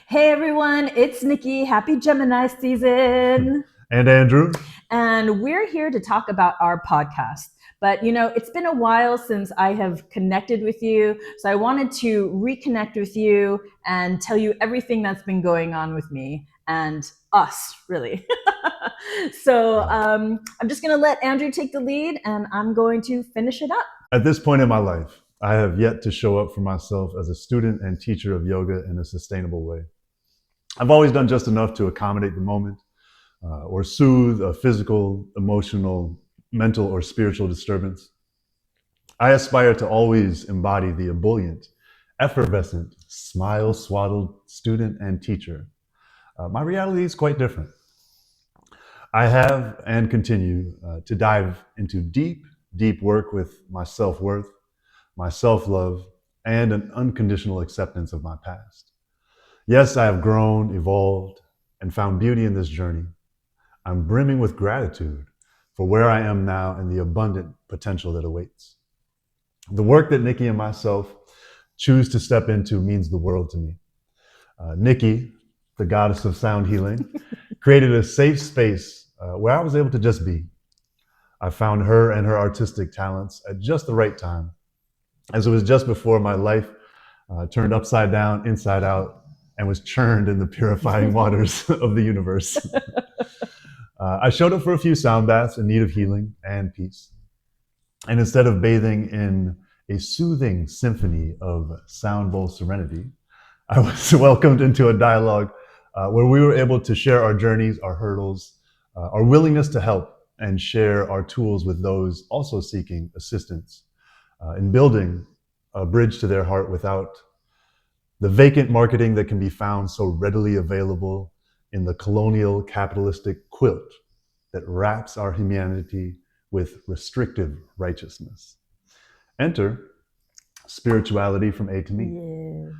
Hey everyone, it's Nikki. Happy Gemini season. And Andrew. And we're here to talk about our podcast. But it's been a while since I have connected with you. So I wanted to reconnect with you and tell you everything that's been going on with me and us, really. I'm just going to let Andrew take the lead and I'm going to finish it up. At this point in my life, I have yet to show up for myself as a student and teacher of yoga in a sustainable way. I've always done just enough to accommodate the moment or soothe a physical, emotional, mental, or spiritual disturbance. I aspire to always embody the ebullient, effervescent, smile swaddled student and teacher. My reality is quite different. I have and continue to dive into deep work with my self worth, my self love, and an unconditional acceptance of my past. Yes, I have grown, evolved, and found beauty in this journey. I'm brimming with gratitude for where I am now and the abundant potential that awaits. The work that Nikki and myself choose to step into means the world to me. Nikki, the goddess of sound healing, created a safe space where I was able to just be. I found her and her artistic talents at just the right time, as it was just before my life turned upside down, inside out, and was churned in the purifying waters of the universe. I showed up for a few sound baths in need of healing and peace. And instead of bathing in a soothing symphony of sound bowl serenity, I was welcomed into a dialogue where we were able to share our journeys, our hurdles, our willingness to help, and share our tools with those also seeking assistance in building a bridge to their heart without the vacant marketing that can be found so readily available in the colonial capitalistic quilt that wraps our humanity with restrictive righteousness. Enter spirituality from A to Me. Yeah.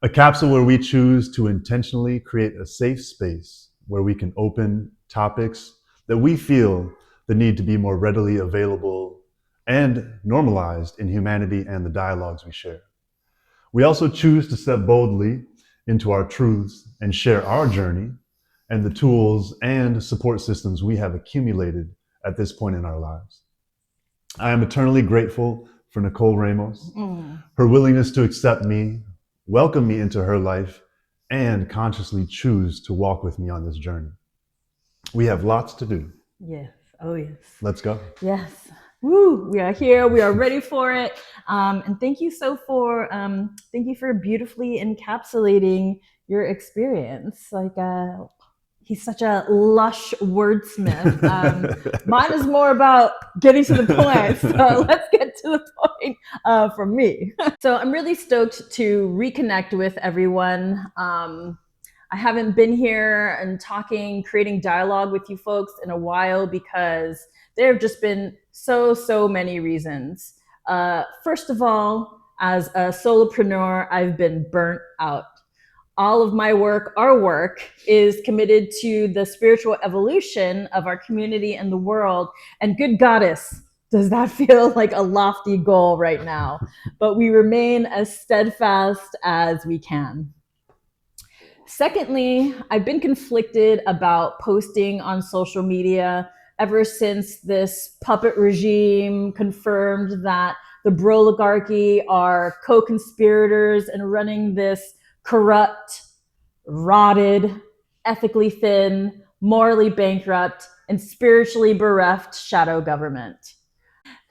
A capsule where we choose to intentionally create a safe space where we can open topics that we feel the need to be more readily available and normalized in humanity and the dialogues we share. We also choose to step boldly into our truths and share our journey and the tools and support systems we have accumulated at this point in our lives. I am eternally grateful for Nicole Ramos, her willingness to accept me, welcome me into her life, and consciously choose to walk with me on this journey. We have lots to do. Yes. Oh, yes. Let's go. Yes. Woo! We are here. We are ready for it. And thank you for beautifully encapsulating your experience. He's such a lush wordsmith. Mine is more about getting to the point. So let's get to the point from me. So I'm really stoked to reconnect with everyone. I haven't been here and creating dialogue with you folks in a while because there have just been so many reasons. First of all, as a solopreneur, I've been burnt out. All of my work, our work, is committed to the spiritual evolution of our community and the world. And good goddess, does that feel like a lofty goal right now? But we remain as steadfast as we can. Secondly, I've been conflicted about posting on social media ever since this puppet regime confirmed that the Broligarchy are co-conspirators in running this corrupt, rotted, ethically thin, morally bankrupt, and spiritually bereft shadow government.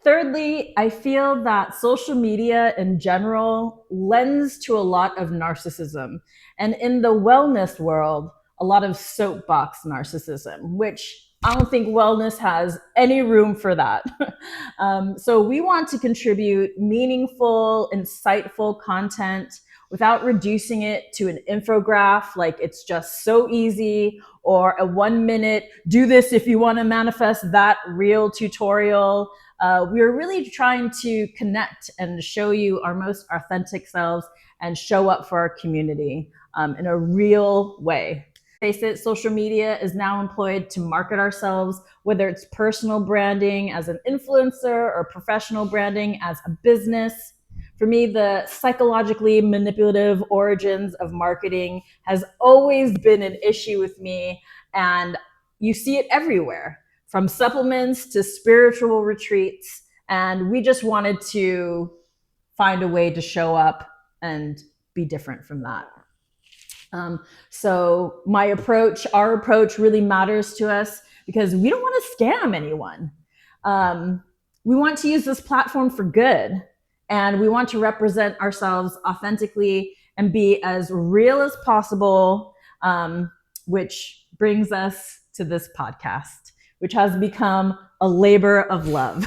Thirdly, I feel that social media in general lends to a lot of narcissism. And in the wellness world, a lot of soapbox narcissism, which I don't think wellness has any room for that. So we want to contribute meaningful, insightful content without reducing it to an infograph like it's just so easy, or a 1 minute, do this if you want to manifest that real tutorial. We're really trying to connect and show you our most authentic selves and show up for our community in a real way. Face it, social media is now employed to market ourselves, whether it's personal branding as an influencer or professional branding as a business. For me, the psychologically manipulative origins of marketing has always been an issue with me, and you see it everywhere, from supplements to spiritual retreats. And we just wanted to find a way to show up and be different from that. So our approach really matters to us because we don't want to scam anyone. We want to use this platform for good, and we want to represent ourselves authentically and be as real as possible, which brings us to this podcast, which has become a labor of love.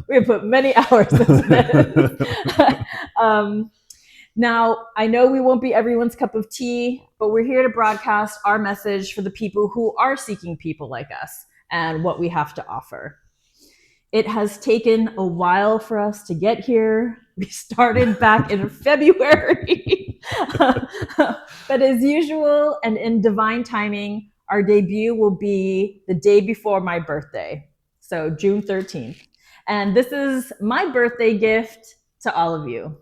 We have put many hours into this. Now, I know we won't be everyone's cup of tea, but we're here to broadcast our message for the people who are seeking people like us and what we have to offer. It has taken a while for us to get here. We started back in February. But as usual and in divine timing, our debut will be the day before my birthday, so June 13th. And this is my birthday gift to all of you.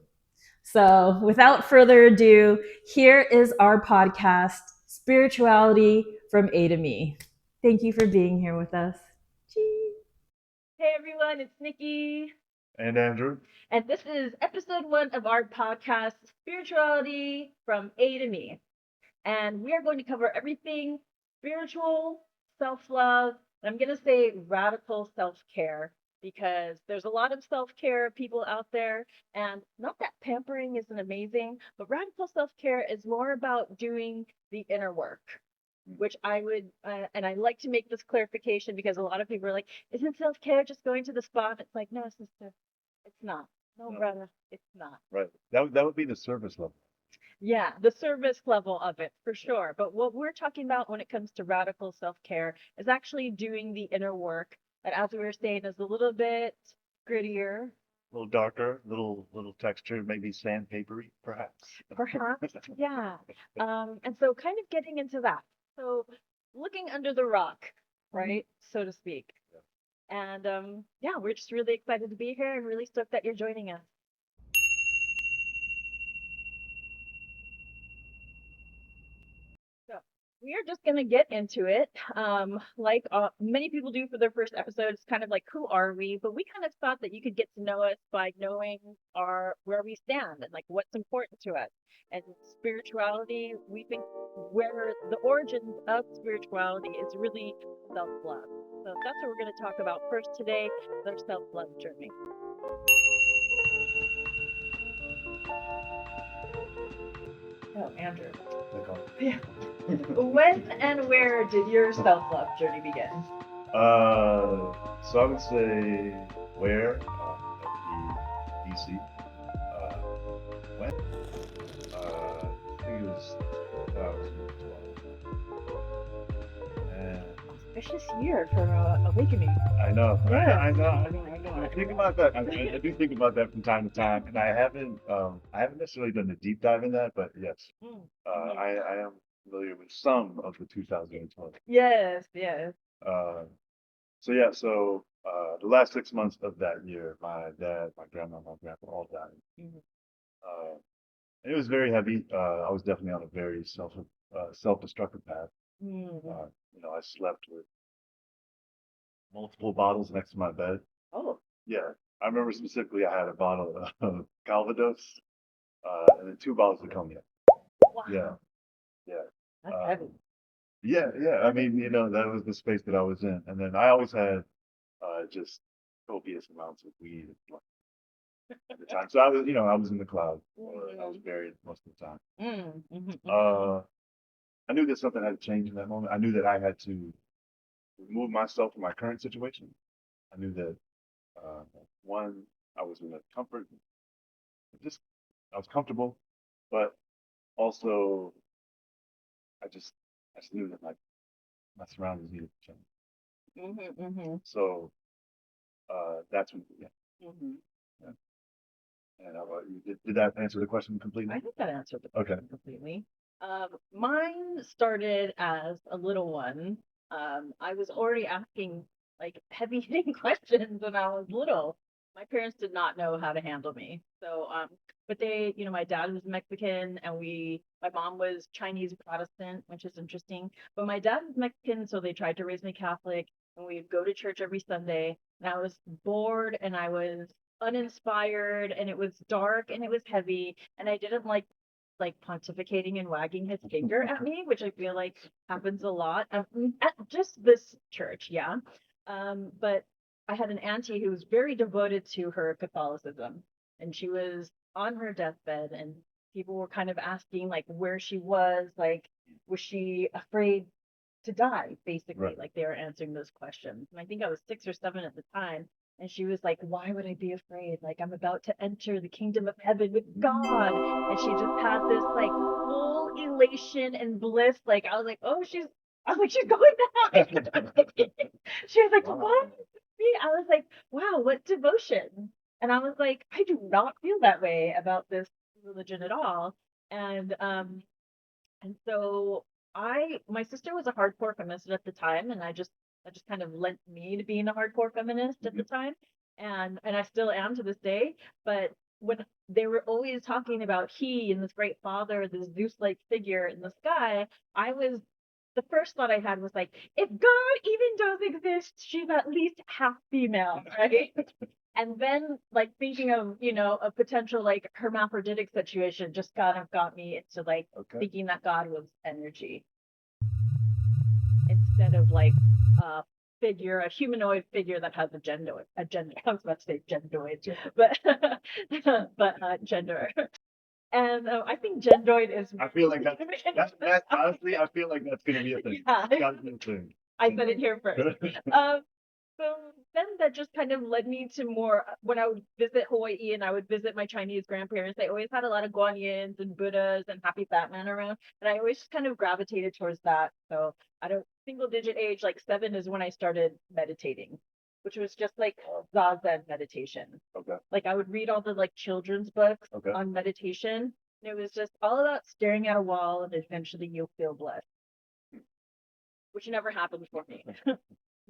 So, without further ado, here is our podcast, Spirituality from A to Me. Thank you for being here with us. Cheers. Hey everyone, it's Nikki. And Andrew. And this is episode 1 of our podcast, Spirituality from A to Me. And we are going to cover everything spiritual, self-love, and I'm going to say radical self-care, because there's a lot of self-care people out there, and not that pampering isn't amazing, but radical self-care is more about doing the inner work, which I would, and I like to make this clarification because a lot of people are like, isn't self-care just going to the spa? It's like, no, sister, it's not. No, brother, it's not. Right. That would be the service level. Yeah, the service level of it, for sure. But what we're talking about when it comes to radical self-care is actually doing the inner work that, as we were saying, is a little bit grittier. A little darker, little texture, maybe sandpapery, perhaps. Perhaps, yeah. And so kind of getting into that. So looking under the rock, right, so to speak. Yeah. And yeah, we're just really excited to be here and really stoked that you're joining us. We are just going to get into it. Like many people do for their first episode, it's kind of like, who are we? But we kind of thought that you could get to know us by knowing where we stand and like what's important to us. And spirituality, we think where the origins of spirituality is really self-love. So that's what we're going to talk about first today, their self-love journey. Oh, Andrew. Yeah. When and where did your self-love journey begin? So I would say where that'd be DC. When? I think it was 2012. And Auspicious year for awakening. I know. Yeah. I know. I think about that. I do think about that from time to time, and I haven't necessarily done a deep dive in that, but yes, I am familiar with some of the 2012. Yes. So yeah, the last 6 months of that year, my dad, my grandma, my grandpa all died. Mm-hmm. It was very heavy. I was definitely on a very self-destructive path. Mm-hmm. I slept with multiple bottles next to my bed. Oh. Yeah, I remember specifically I had a bottle of Calvados, and then 2 bottles of cognac. Wow. Yeah. That's heavy. Yeah. I mean, that was the space that I was in, and then I always had just copious amounts of weed at the time. So I was in the cloud, or I was buried most of the time. Mm-hmm. I knew that something had to change in that moment. I knew that I had to remove myself from my current situation. I knew that one, I was in a comfort, I was comfortable, but also I just knew that my surroundings needed to change. So that's when, yeah. And how about you? Did that answer the question completely? I think that answered the question completely. Mine started as a little one. I was already asking like heavy hitting questions when I was little. My parents did not know how to handle me. So, but they, my dad was Mexican and my mom was Chinese Protestant, which is interesting. But my dad was Mexican, so they tried to raise me Catholic and we'd go to church every Sunday. And I was bored and I was uninspired and it was dark and it was heavy. And I didn't like pontificating and wagging his finger at me, which I feel like happens a lot at just this church, yeah. But I had an auntie who was very devoted to her Catholicism, and she was on her deathbed, and people were kind of asking like where she was she afraid to die, basically, Right. like they were answering those questions. And I think I was 6 or 7 at the time. And she was like, why would I be afraid? Like, I'm about to enter the kingdom of heaven with God. And she just had this like full elation and bliss. Like, I was like, oh, I was like, she's going now. She was like, Wow. what? Me? I was like, wow, what devotion. And I was like, I do not feel that way about this religion at all. And and so my sister was a hardcore feminist at the time, and I just kind of lent me to being a hardcore feminist at the time, and I still am to this day. But when they were always talking about he and this great father, this Zeus-like figure in the sky, the first thought I had was like, if God even does exist, she's at least half female, right? And then like thinking of, a potential like hermaphroditic situation just kind of got me into like Okay. thinking that God was energy instead of like a a humanoid figure that has a gender. I was about to say gendoid, but gender. And I think gendoid is. I feel like that's honestly, I feel like that's gonna be a thing. Yeah, Gotta be a thing. I said it here first. Um, so then that just kind of led me to more when I would visit Hawaii and I would visit my Chinese grandparents. They always had a lot of Guanyins and Buddhas and Happy Fat Man around, and I always just kind of gravitated towards that. So at a single digit age, like 7, is when I started meditating, which was just like zazen meditation. Okay. Like I would read all the like children's books Okay. on meditation, and it was just all about staring at a wall, and eventually you'll feel blessed, which never happened for me.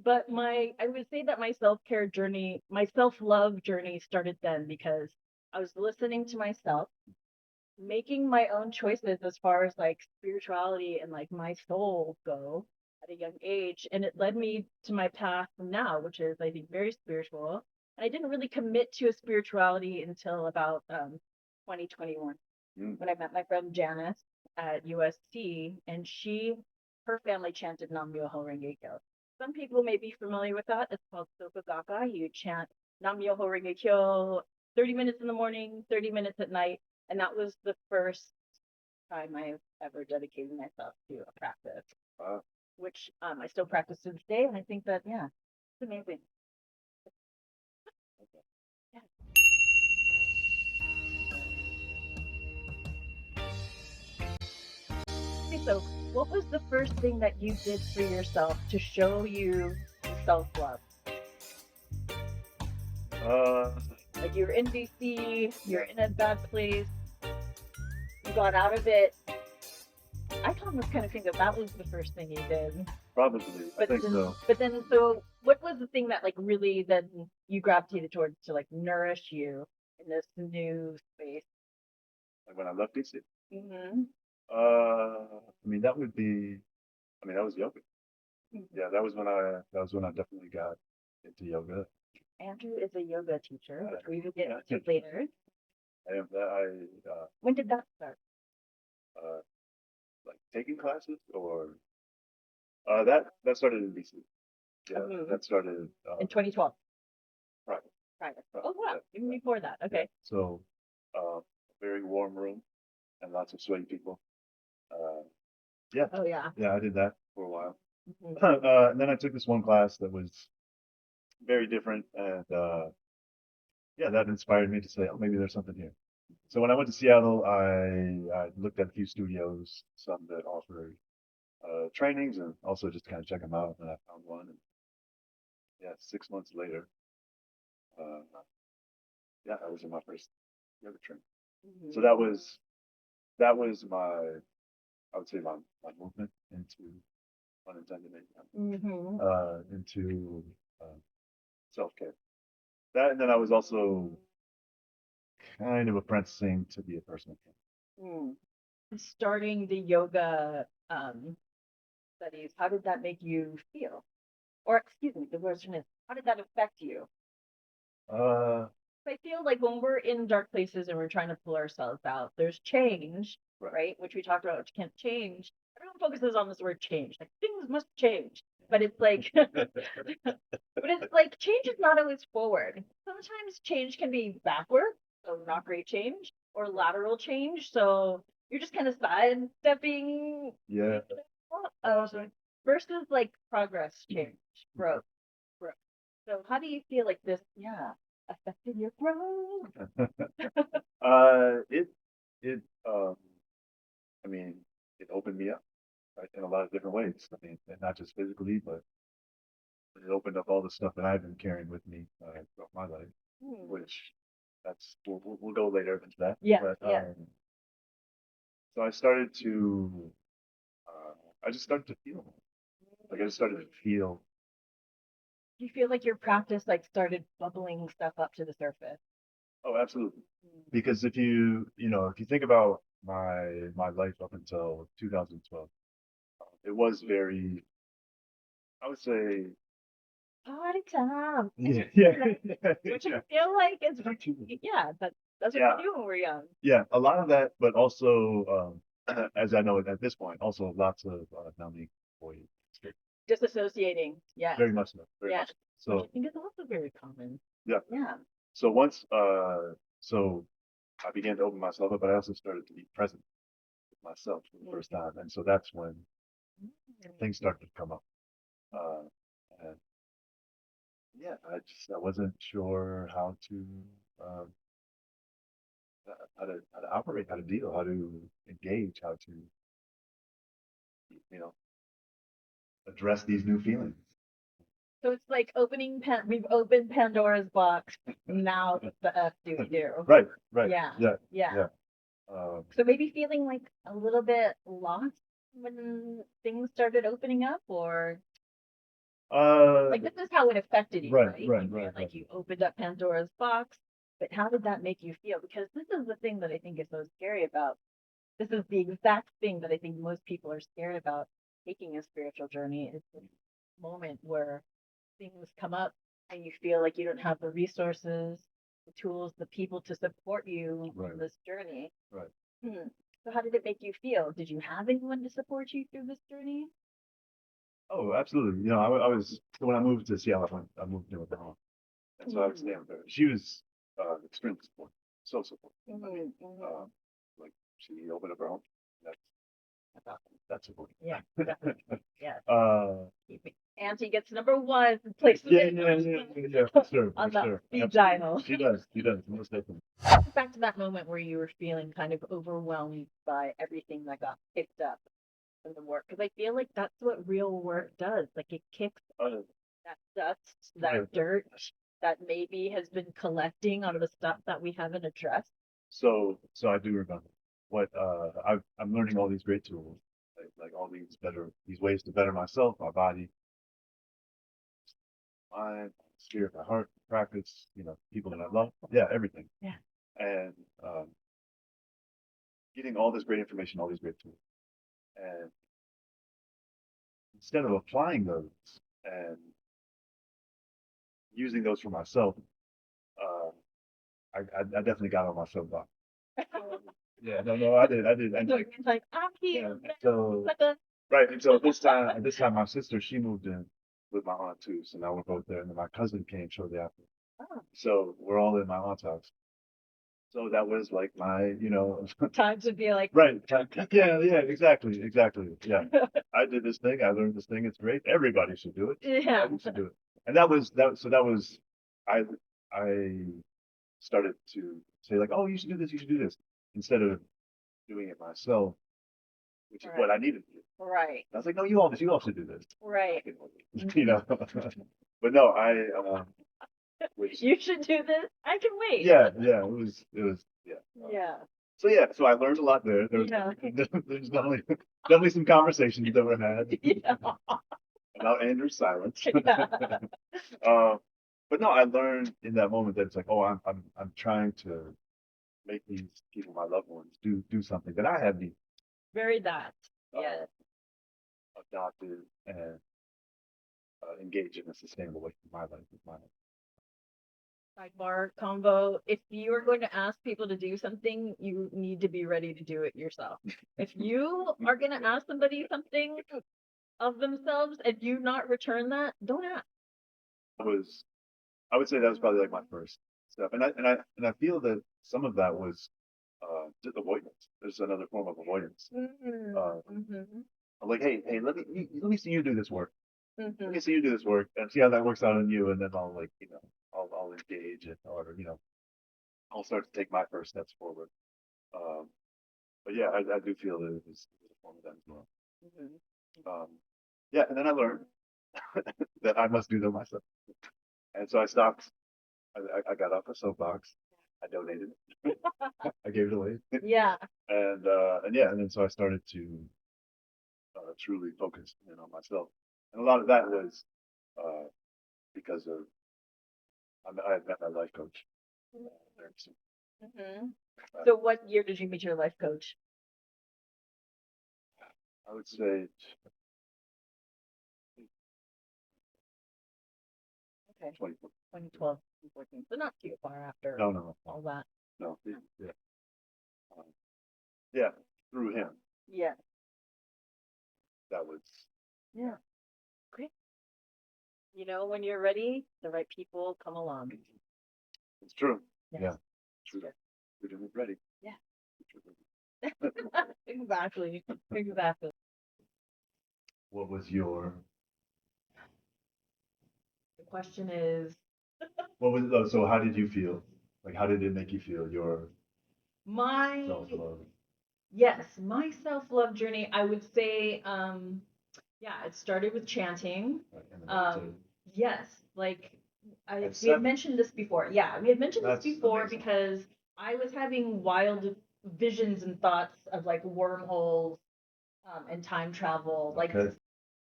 But I would say that my self-care journey, my self-love journey started then because I was listening to myself, making my own choices as far as like spirituality and like my soul go at a young age. And it led me to my path now, which is, I think, very spiritual. And I didn't really commit to a spirituality until about 2021 when I met my friend Janice at USC, and her family chanted Nam Myoho Renge Kyo. Some people may be familiar with that. It's called Soka Gakka. You chant Nam Myoho Renge Kyo 30 minutes in the morning, 30 minutes at night. And that was the first time I've ever dedicated myself to a practice, which I still practice to this day. And I think that, yeah, it's amazing. Yeah. Okay, so what was the first thing that you did for yourself to show you self-love? Like you're in DC, you're in a bad place, you got out of it. I almost kind of think that was the first thing you did. Probably. I think then, so. But then, so what was the thing that like really then you gravitated towards to like nourish you in this new space? Like when I left DC. Mm-hmm. I mean that would be. I mean that was yoga. Yeah, that was when I definitely got into yoga. Andrew is a yoga teacher, which we will get into later. I am that When did that start? like taking classes or that started in DC. Yeah, that started in 2012. Private. Oh wow, even before that. Okay. Yeah. So, very warm room and lots of sweaty people. Yeah. Oh yeah. Yeah, I did that for a while. And then I took this one class that was very different, and yeah, that inspired me to say, oh, maybe there's something here. So when I went to Seattle, I looked at a few studios, some that offered trainings, and also just kind of check them out. And I found one, and yeah, 6 months later, yeah, I was in my first yoga training. So that was my, I would say my movement into unintended income, into self care. that, and then I was also kind of apprenticing to be a personal trainer. Mm. Starting the yoga studies, how did that make you feel? Or excuse me, the question is, how did that affect you? Uh, I feel like when we're in dark places and we're trying to pull ourselves out, there's change, right. right? Which we talked about, which can't change. Everyone focuses on this word change, like things must change. But it's like, but it's like change is not always forward. Sometimes change can be backward, so not great change, or lateral change. So you're just kind of sidestepping, Yeah. versus like progress change, growth, growth. So how do you feel like this? Yeah, affected your growth. It it I mean, it opened me up, right, in a lot of different ways. I mean, and not just physically, but it opened up all the stuff that I've been carrying with me throughout my life, which that's we'll go later into that. Yeah, But yeah. so I started to uh, I just started to feel like I just started to feel. Do you feel like your practice like started bubbling stuff up to the surface? Oh, absolutely. Because if you think about my life up until 2012, it was very, I would say, Party time. yeah, yeah, Which yeah, I feel like is yeah, that's what yeah, we do when we're young. yeah, a lot of that, but also, as I know it at this point, also lots of numbing for you. Disassociating. Yeah. Very much so, very Yeah. much so. Which I So think is also very common. yeah, Yeah. so once, so I began to open myself up, but I also started to be present with myself for the first time, and so that's when things started to come up. Uh, and yeah, I wasn't sure um, how to operate, how to deal, how to engage, how to you know address these new feelings. So it's like we've opened Pandora's box. Now what the F do we do? Right, right, Yeah. yeah, Yeah. yeah. So maybe feeling like a little bit lost when things started opening up, or like this is how it affected you, right, right? right, You right, feel right. like you opened up Pandora's box, but how did that make you feel? Because this is the thing that I think is so scary about. This is the exact thing that I think most people are scared about taking a spiritual journey is this moment where things come up and you feel like you don't have the resources, the tools, the people to support you Right, on this journey. right. Hmm. So how did it make you feel? Did you have anyone to support you through this journey? Oh, absolutely. I was when I moved to Seattle, I moved in with my mom, and so I was staying with her. She was extremely supportive, so supportive. I mean, like she opened up her home. That's that's supportive. Yeah, definitely. Yeah. Uh, Auntie gets number one place yeah, yeah, yeah, yeah, for sure, on for the sure. speed Absolutely. dial. She does, most definitely. Back to that moment where you were feeling kind of overwhelmed by everything that got picked up in the work, because I feel like that's what real work does. Like it kicks that dust, that Right. dirt that maybe has been collecting on the stuff that we haven't addressed. So I do remember what I'm learning all these great tools, like all these ways to better myself, my body, mind, spirit, my heart, practice, people that I love. Yeah, everything. Yeah. And getting all this great information, all these great tools. And instead of applying those and using those for myself, uh, I definitely got on my soapbox. Yeah, no, I did. And So it's like I'm here. yeah, so Like a, right, and so this time my sister, she moved in with my aunt too, so now we're both there, and then my cousin came shortly after. oh, So we're all in my aunt's house. So that was like time to be like, right. Yeah, yeah, exactly, exactly. Yeah. I did this thing, I learned this thing, it's great. Everybody should do it. yeah. Everybody should do it. And that was I I started to say like, oh, you should do this, you should do this, instead of doing it myself, which is what I needed to do. Right. I was like, no, you all should do this. Right. You know. But no, which You should do this. I can wait. yeah, it was yeah. Yeah. So I learned a lot there. There's definitely some conversations that were had Yeah. about Andrew's silence. Yeah. Uh, but no, I learned in that moment that it's like, oh, I'm trying to make these people, my loved ones, do something that I haven't Very that. uh, Yeah. adopted and engage in a sustainable way in my life with my life. Sidebar combo. If you are going to ask people to do something, you need to be ready to do it yourself. If you are going to ask somebody something of themselves and you not return that, don't ask. Was I would say that was probably like my first step, and I feel that some of that was just avoidance. There's another form of avoidance. Mm-hmm. I'm like, hey, let me see you do this work. Let Mm-hmm. me see you do this work and see how that works out on you, and then I'll like I'll engage it, or I'll start to take my first steps forward. Um, but yeah, I do feel that it was a form of that as well. Mm-hmm. Yeah, and then I learned that I must do them myself, and so I stopped. I got off a soapbox. I donated it. I gave it away. Yeah. And yeah, and then so I started to truly focus in on myself, and a lot of that was uh, because of I had met my life coach. Very soon. Mm-hmm. So, what year did you meet your life coach? I would say Okay, 24. 2012, 2014. So, not too far after No, all that. no, yeah, um, yeah. Through him, Yeah. that was Yeah. Great. You know, when you're ready, the right people come along. it's true. Yes. Yeah, true. You're doing it ready. Yeah. Exactly. Exactly. What was your? The question is What was so? How did you feel? Like, how did it make you feel? Your my self love. yes, my self-love journey, I would say, yeah, it started with chanting. And Um, yes, like at we had 7. mentioned this before. Yeah, we had mentioned this That's before amazing. because I was having wild visions and thoughts of like wormholes, and time travel, Okay.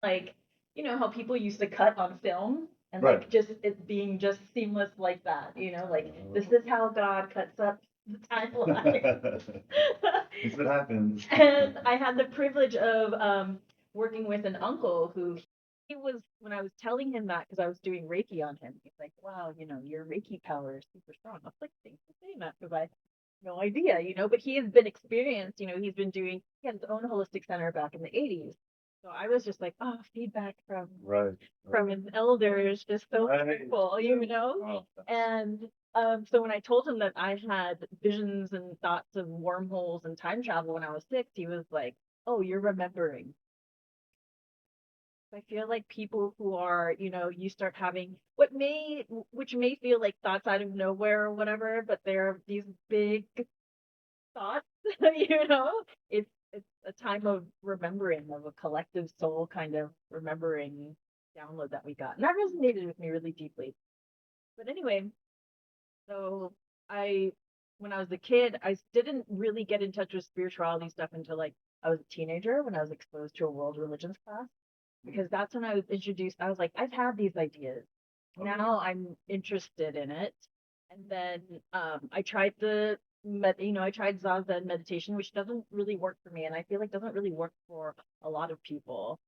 like you know how people used to cut on film and Right. like just it being just seamless like that, like this is how God cuts up the timeline. If it happens. And I had the privilege of working with an uncle who he was when I was telling him that because I was doing Reiki on him. He's like, "Wow, your Reiki power is super strong." I was like, "Thanks for saying that," because I had no idea, But he has been experienced. He had his own holistic center back in the '80s. So I was just like, "Oh, feedback Right. from his elders, just so Right. cool. Oh, And so when I told him that I had visions and thoughts of wormholes and time travel when I was 6, he was like, "Oh, you're remembering." I feel like people who are, you start having which may feel like thoughts out of nowhere or whatever, but they're these big thoughts, it's a time of remembering, of a collective soul kind of remembering download that we got. And that resonated with me really deeply. But anyway, so I, when I was a kid, I didn't really get in touch with spirituality stuff until like I was a teenager when I was exposed to a world religions class. Because that's when I was introduced. I was like, I've had these ideas. Now I'm interested in it. And then I tried I tried Zazen meditation, which doesn't really work for me, and I feel like doesn't really work for a lot of people.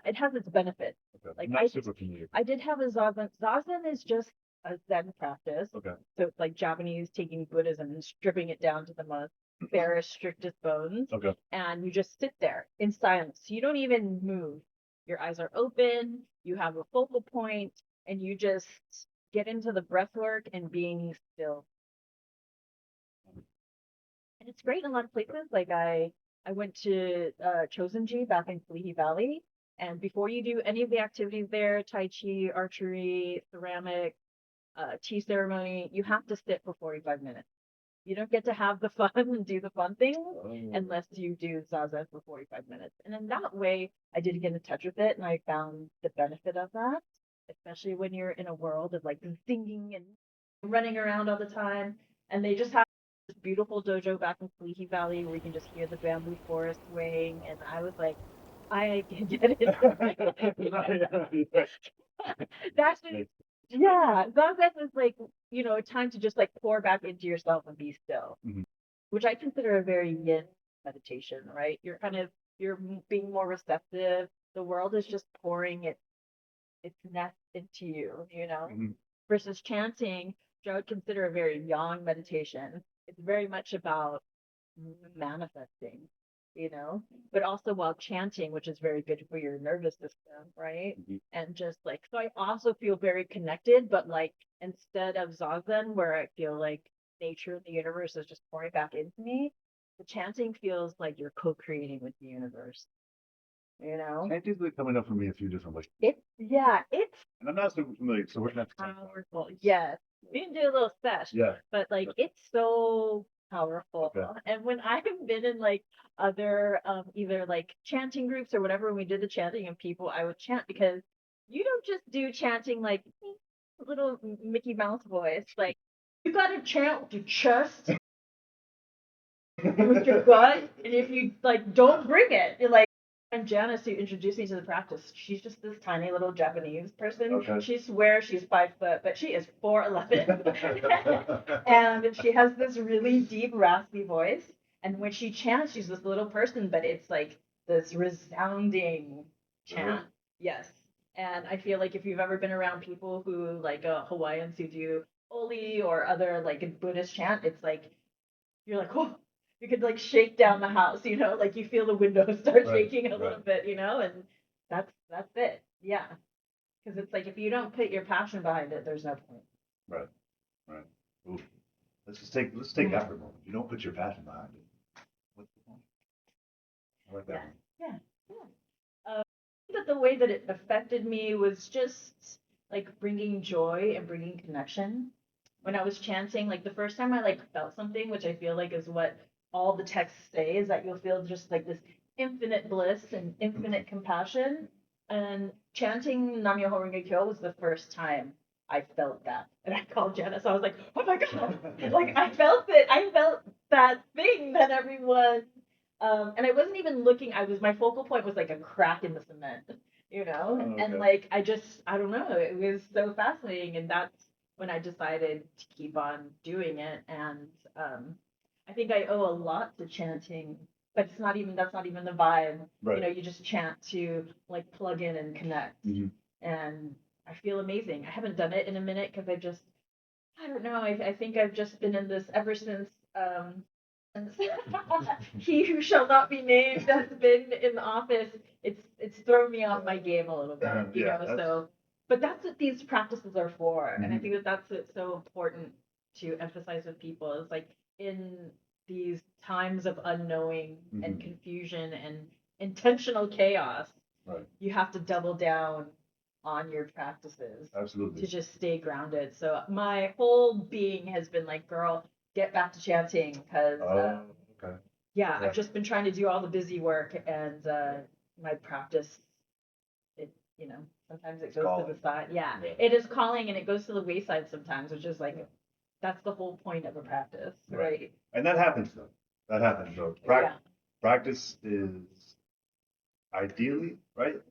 It has its benefits. Okay. Like Not super familiar. I did have a Zazen. Zazen is just a Zen practice. Okay. So it's like Japanese taking Buddhism and stripping it down to the most barest, strictest bones. Okay. And you just sit there in silence. You don't even move. Your eyes are open. You have a focal point, and you just get into the breath work and being still. And it's great in a lot of places. Like I went to Chosenji back in Kalihi Valley, and before you do any of the activities there, Tai Chi, archery, ceramic, tea ceremony, you have to sit for 45 minutes. You don't get to have the fun and do the fun things unless you do Zazen for 45 minutes. And in that way, I did get in touch with it and I found the benefit of that, especially when you're in a world of like singing and running around all the time. And they just have this beautiful dojo back in Kalihi Valley where you can just hear the bamboo forest swaying. And I was like, I can get it. That's Yeah, zazen is like, a time to just like pour back into yourself and be still, Mhm. which I consider a very yin meditation, right? Being more receptive. The world is just pouring its nest into you, Mhm. versus chanting, which I would consider a very yang meditation. It's very much about manifesting, you know, but also while chanting, which is very good for your nervous system, right? Mhm. And just like, so I also feel very connected, but like instead of zazen, where I feel like nature and the universe is just pouring back into me, the chanting feels like you're co creating with the universe, you know? Chanting's been coming up for me a few different ways, It's and I'm not super familiar, so we're gonna have to talk about it. powerful. Yes. We can do a little sesh, Yeah. but like it's so powerful. Okay. And when I've been in like other either like chanting groups or whatever, when we did the chanting and people, I would chant because you don't just do chanting like little Mickey Mouse voice. Like you gotta chant with your chest and with your gut. And if you like don't bring it, you're like and Janice, who introduced me to the practice, she's just this tiny little Japanese person. Okay. She swears she's 5 foot, but she is 4'11". And she has this really deep, raspy voice. And when she chants, she's this little person, but it's like this resounding chant. Yes. And I feel like if you've ever been around people who like Hawaiians who do Oli or other like Buddhist chant, it's like you're like, oh, you could like shake down the house, like you feel the windows start Right, shaking a right. little bit, and that's it. Yeah. Because it's like if you don't put your passion behind it, there's no point. Right, right. Ooh. Let's take that for a moment. You don't put your passion behind it. What's the point? I like that Yeah. one. Yeah. Yeah. I think that the way that it affected me was just like bringing joy and bringing connection. When I was chanting, like the first time I like felt something, which I feel like is what all the texts say, is that you'll feel just like this infinite bliss and infinite compassion. And chanting Nam Myoho Renge Kyo was the first time I felt that. And I called Janice. I was like, oh my God. Like I felt it. I felt that thing that everyone and I wasn't even looking, my focal point was like a crack in the cement, Oh, and okay. like I don't know, it was so fascinating. And that's when I decided to keep on doing it. And I think I owe a lot to chanting, but that's not even the vibe. Right. You just chant to like plug in and connect. Mhm. And I feel amazing. I haven't done it in a minute because I don't know. I think I've just been in this ever since he who shall not be named has been in the office. It's thrown me off my game a little bit, Yeah, So, but that's what these practices are for, and I Mhm. think that that's what's so important to emphasize with people. Is like in these times of unknowing and Mhm. confusion and intentional chaos, Right. you have to double down on your practices to Absolutely. just stay grounded. So my whole being has been like, girl, get back to chanting because Oh, okay. yeah, Yeah. I've just been trying to do all the busy work and my practice, it, sometimes it It's goes to calling. the side. Yeah, Yeah. it is calling and it goes to the wayside sometimes, which is like, that's the whole point of a practice, Right. right? And that happens though. That happens though. Yeah. Practice is ideally, right?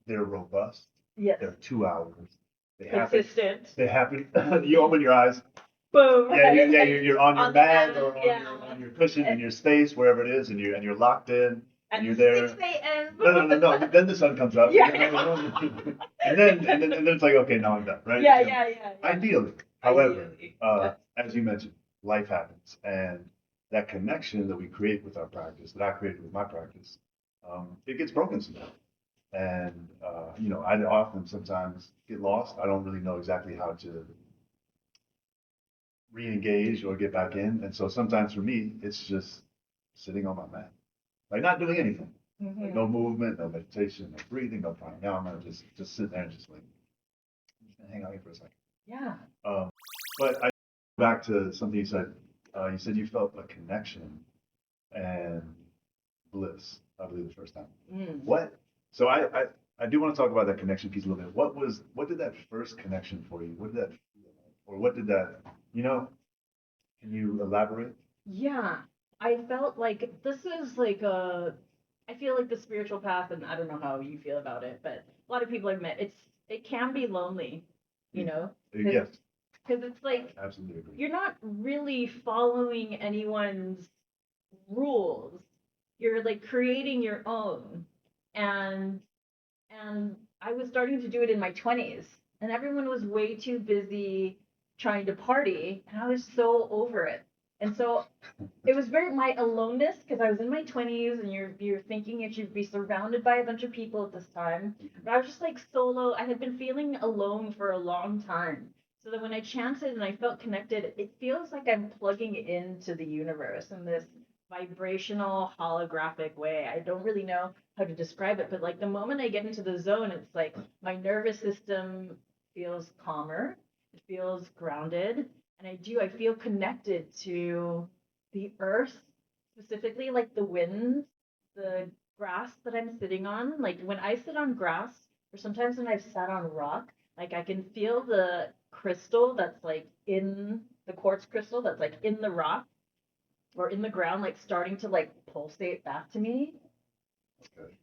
They're robust. Yes. They're 2 hours. They happen. Consistent. They happen. You open your eyes. Boom. Yeah, Right? you're on your On the mat mat, or yeah. on your cushion in your space, wherever it is, and you're locked in At and you're there. 6 a.m. No. Then the sun comes up. Yeah. And then it's like, okay, now I'm done, right? Yeah, You know, yeah. Ideally, however, Ideally. as you mentioned, life happens, and that connection that we create with our practice, that I created with my practice, it gets broken sometimes. And I often sometimes get lost. I don't really know exactly how to re-engage or get back in. And so sometimes for me, it's just sitting on my mat, like not doing anything, like no movement, no meditation, no breathing, no pranayama, just sitting there and just like hang out here for a second. Yeah. But I back to something you said. You said you felt a connection and bliss. I believe the first time. What? So I do want to talk about that connection piece a little bit. What did that first connection for you? What did that feel like? Or what did that, can you elaborate? Yeah. I felt like this is like I feel like the spiritual path, and I don't know how you feel about it, but a lot of people I've met, it can be lonely. you know? Yes, Because it's like absolutely agree. you're not really following anyone's rules. You're like creating your own. And I was starting to do it in my 20s, and everyone was way too busy trying to party, and I was so over it. And so it was very my aloneness because I was in my 20s, and you're thinking if you'd be surrounded by a bunch of people at this time. But I was just like solo. I had been feeling alone for a long time. So that when I chanted and I felt connected, it feels like I'm plugging into the universe in this vibrational holographic way. I don't really know how to describe it, but like the moment I get into the zone, it's like my nervous system feels calmer, it feels grounded, and I feel connected to the earth, specifically like the winds, the grass that I'm sitting on. Like when I sit on grass, or sometimes when I've sat on rock, like I can feel the crystal that's like in the quartz crystal that's like in the rock or in the ground, like starting to like pulsate back to me.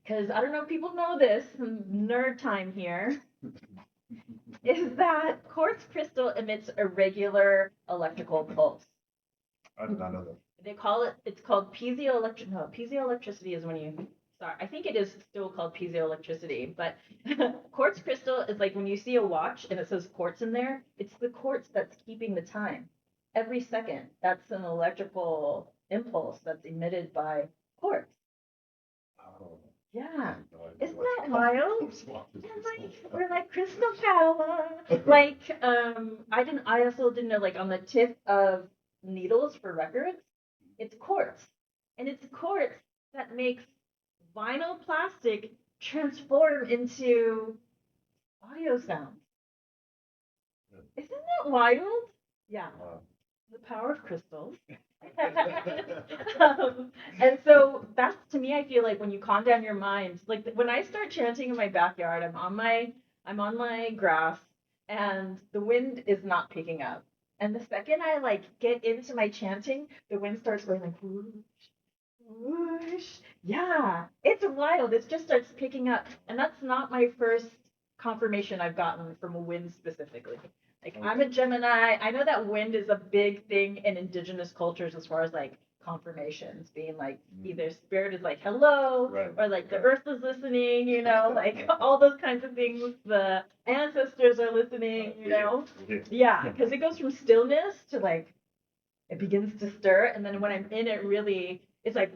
Because I don't know if people know this, nerd time here, is that quartz crystal emits a regular electrical pulse. I did not know that. They call it, it's called piezoelectric, no, piezoelectricity is when you, sorry, I think it is still called piezoelectricity, but quartz crystal is like when you see a watch and it says quartz in there, it's the quartz that's keeping the time. Every second, that's an electrical impulse that's emitted by quartz. Oh, Yeah. no idea. Isn't that wild? What's wrong with And this like whole- we're like crystal power. Like I also didn't know like on the tip of needles for records, it's quartz. And it's quartz that makes vinyl plastic transform into audio sound. Isn't that wild? Yeah. Wow. The power of crystals. And so that's to me, I feel like when you calm down your mind, like when I start chanting in my backyard, I'm on my grass, and the wind is not picking up. And the second I like get into my chanting, the wind starts going like whoosh, whoosh. Yeah, it's wild. It just starts picking up, and that's not my first confirmation I've gotten from a wind specifically. Like I'm a Gemini. I know that wind is a big thing in indigenous cultures as far as like confirmations, being like either spirit is like hello, Right. or like the earth is listening, you know, like all those kinds of things. The ancestors are listening, you know. Yeah, because it goes from stillness to like it begins to stir, and then when I'm in it, really, it's like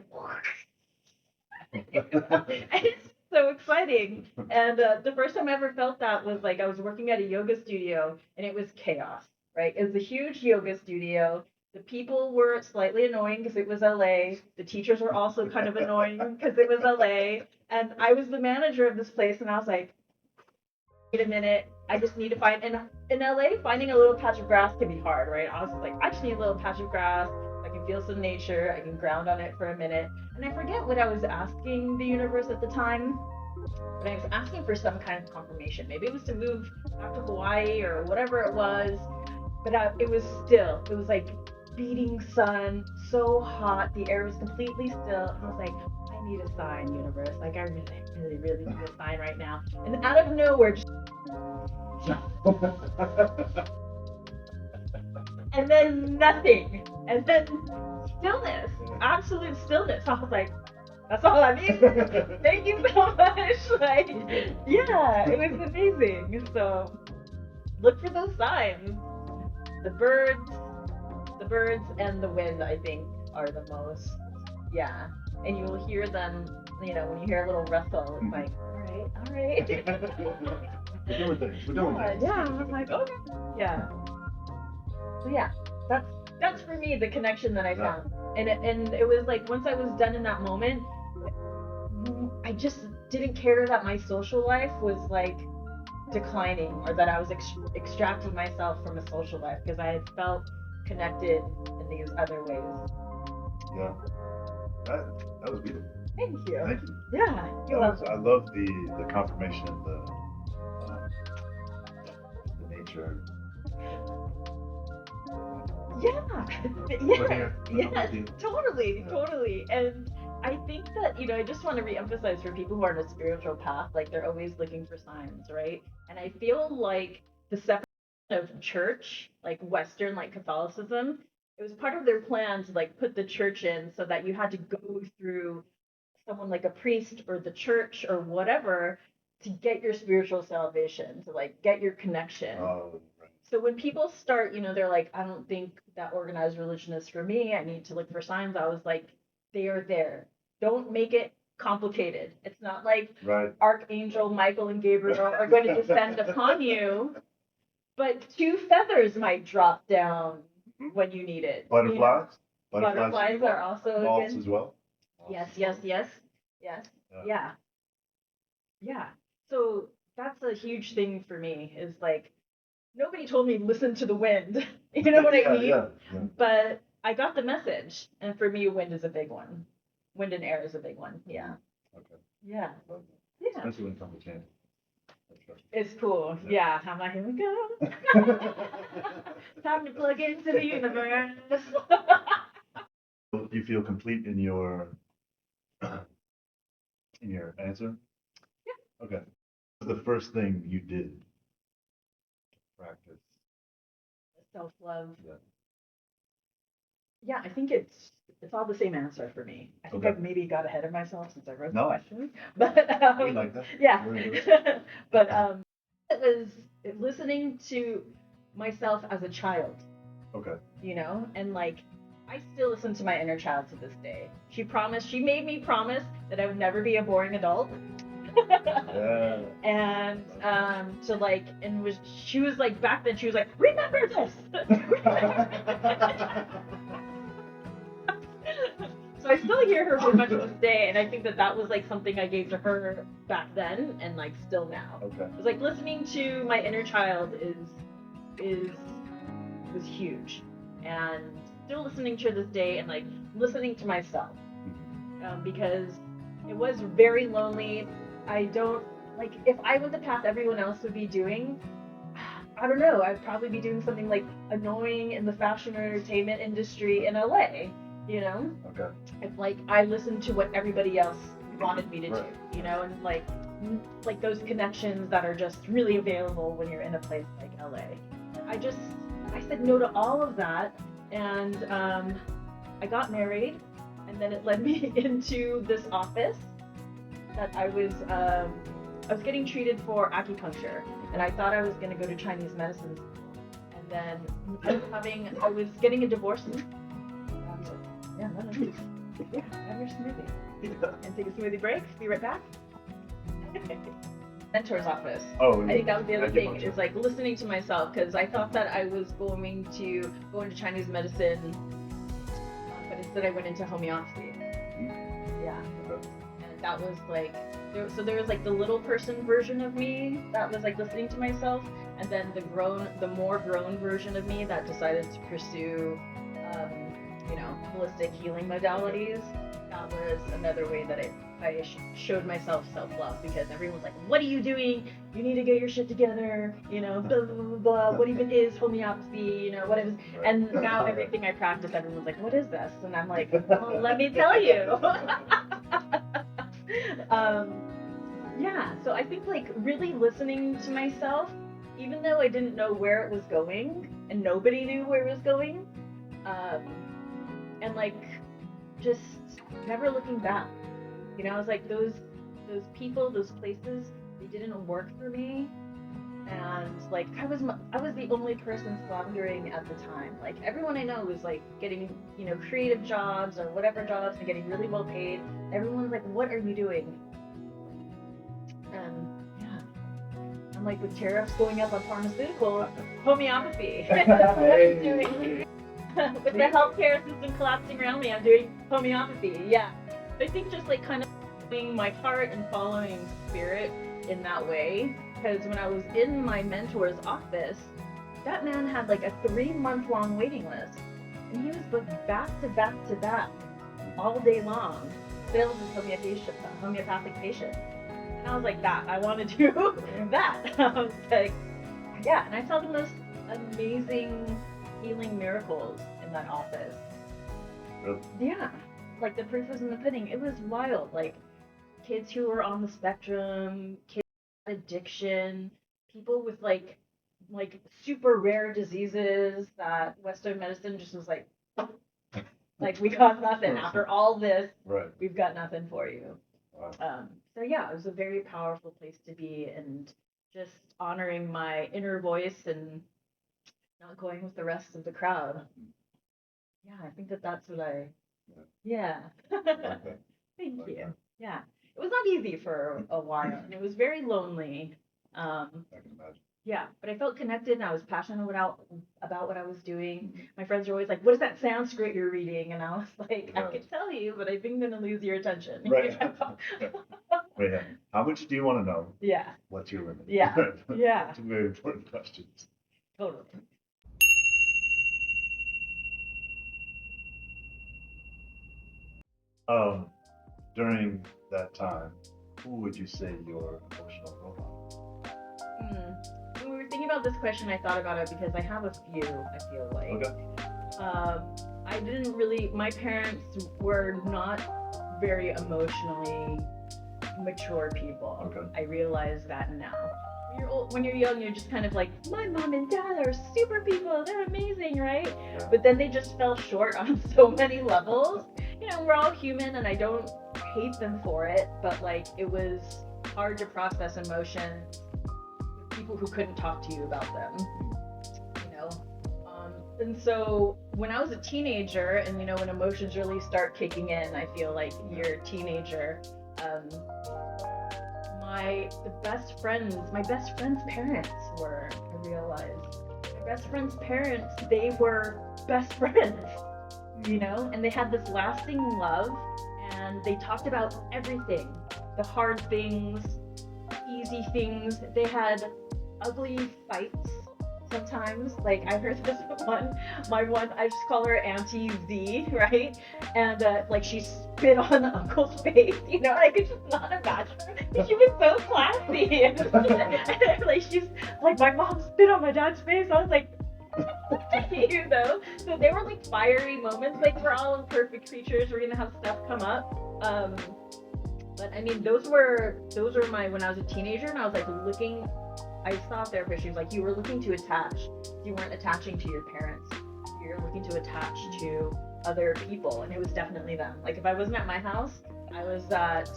it's so exciting. And the first time I ever felt that was like I was working at a yoga studio and it was chaos, right? It was a huge yoga studio. The people were slightly annoying because it was LA. The teachers were also kind of annoying because it was LA. And I was the manager of this place, and I was like, wait a minute, I just need to find, and in LA, finding a little patch of grass can be hard, right? I was just like, I just need a little patch of grass. I can feel some nature. I can ground on it for a minute. And I forget what I was asking the universe at the time, but I was asking for some kind of confirmation. Maybe it was to move back to Hawaii or whatever it was. But it was still, it was like beating sun, so hot. The air was completely still. And I was like, I need a sign, universe. Like, I really need a sign right now. And out of nowhere, just and then nothing. And then stillness, absolute stillness. I was like, that's all I need. Thank you so much. Like, yeah, it was amazing. So look for those signs. The birds, and the wind, I think, are the most, yeah. And you will hear them, you know, when you hear a little rustle, it's like, all right. We're doing things. We're doing things. Yeah, I was like, okay. Yeah. So yeah, that's for me the connection that I found. And it was like once I was done in that moment, I just didn't care that my social life was like declining or that I was extracting myself from a social life because I had felt connected in these other ways. Yeah, that was beautiful. Thank you. Thank you. Yeah, you're welcome. I love the confirmation, the nature. Yeah, yes, totally. And I think that, you know, I just want to reemphasize for people who are on a spiritual path, like they're always looking for signs, right? And I feel like the separate of church, like Western, like Catholicism. It was part of their plan to like put the church in so that you had to go through someone like a priest or the church or whatever to get your spiritual salvation, to like get your connection. Oh, right. So when people start, they're like, I don't think that organized religion is for me. I need to look for signs. I was like, they are there. Don't make it complicated. It's not like Right. Archangel Michael and Gabriel are going to descend upon you, but two feathers might drop down when you need it. Butterflies? Butterflies are also moths good. as well? Yes, yes, yes, yes. Yeah. Yeah. So that's a huge thing for me is like nobody told me listen to the wind. You know what I mean? Yeah. But I got the message, and for me, wind is a big one. Wind and air is a big one. Yeah. Okay. Yeah. Yeah. Especially when it comes to chanting. That's right. It's cool. Yeah. I'm like, here we go. Time to plug into the universe. Do you feel complete in your answer? Yeah. Okay. What's the first thing you did practice? Self-love. Yeah. Yeah, I think it's all the same answer for me. I think Okay. I maybe got ahead of myself since I wrote the No. question, but We like that. yeah. We're But it was listening to myself as a child, Okay. and like I still listen to my inner child to this day. She made me promise that I would never be a boring adult. Yeah. And she was like back then she was like, remember this. So I still hear her pretty much to this day, and I think that was like something I gave to her back then, and like still now. Okay. It's like listening to my inner child was huge, and still listening to this day, and like listening to myself, because it was very lonely. I don't like if I went the path everyone else would be doing. I don't know. I'd probably be doing something like annoying in the fashion or entertainment industry in LA. Okay. If like I listened to what everybody else wanted me to do, and like those connections that are just really available when you're in a place like LA. I said no to all of that, and I got married, and then it led me into this office that I was getting treated for acupuncture, and I thought I was going to go to Chinese medicine, and then I was getting a divorce. Yeah, have your smoothie. And take a smoothie break. Be right back. Mentor's office. Oh, I think that was the other thing. Is like listening to myself, because I thought that I was going to go into Chinese medicine, but instead I went into homeopathy. Yeah. And that was like, there was like the little person version of me that was like listening to myself, and then the more grown version of me that decided to pursue holistic healing modalities. That was another way that I showed myself self-love, because everyone's like, what are you doing? You need to get your shit together, blah, blah, blah, blah. What even is homeopathy, what it was. And now everything I practice, everyone's like, what is this? And I'm like, well, let me tell you. Yeah, so I think like really listening to myself, even though I didn't know where it was going and nobody knew where it was going, and like just never looking back. I was like those people, those places, they didn't work for me, and like I was the only person floundering at the time. Like everyone I know was like getting creative jobs or whatever jobs and getting really well paid. Everyone's like, what are you doing? And yeah, I'm like, with tariffs going up on pharmaceuticals, homeopathy. That's what I'm doing. With the healthcare system collapsing around me, I'm doing homeopathy. Yeah. I think just like kind of following my heart and following spirit in that way. Because when I was in my mentor's office, that man had like a 3-month-long waiting list. And he was booked back to back to back all day long. Sales as homeopathic patient. And I was like, I want to do that. I was like, yeah. And I saw the most amazing healing miracles in that office. Really? Yeah. Like the proof was in the pudding. It was wild. Like kids who were on the spectrum, kids with addiction, people with like like super rare diseases that Western medicine just was like we got nothing after all this. Right. We've got nothing for you. Wow. So yeah, it was a very powerful place to be, and just honoring my inner voice and not going with the rest of the crowd. Yeah, I think that that's what I. Yeah. Okay. Thank Like you. that. Yeah, it was not easy for a while, and it was very lonely. I can imagine. Yeah, but I felt connected, and I was passionate about what I was doing. My friends were always like, "What is that Sanskrit you're reading?" And I was like, "I Right. could tell you, but I think I'm gonna lose your attention." Right. Wait, how much do you want to know? Yeah, What's your limit? yeah, yeah, Two very important questions. totally. Um, During that time, who would you say your emotional role model? When we were thinking about this question, I thought about it because I have a few. I feel like. Okay. I didn't really. My parents were not very emotionally mature people. Okay. I realize that now. When you're young, you're just kind of like, my mom and dad are super people. They're amazing, right? Yeah. But then they just fell short on so many levels. You know, we're all human, and I don't hate them for it. But like, it was hard to process emotions with people who couldn't talk to you about them. You know, and so when I was a teenager, and you know, when emotions really start kicking in, I feel like you're a teenager. Um, my best friend's parents were, I realized. My best friend's parents, they were best friends, you know, and they had this lasting love, and they talked about everything, the hard things, easy things. They had ugly fights sometimes. Like I heard this one, I just call her Auntie Z, right? And like she spit on Uncle's face, you know, and I could just not imagine her. She was so classy. And, like she's like, my mom spit on my dad's face. I was like, you know. So they were like fiery moments. Like we're all imperfect creatures. We're gonna have stuff come up. But I mean, those were my when I was a teenager, and I was like looking. I saw a therapist. She was like, you were looking to attach. You weren't attaching to your parents. You're looking to attach to other people, and it was definitely them. Like if I wasn't at my house, I was at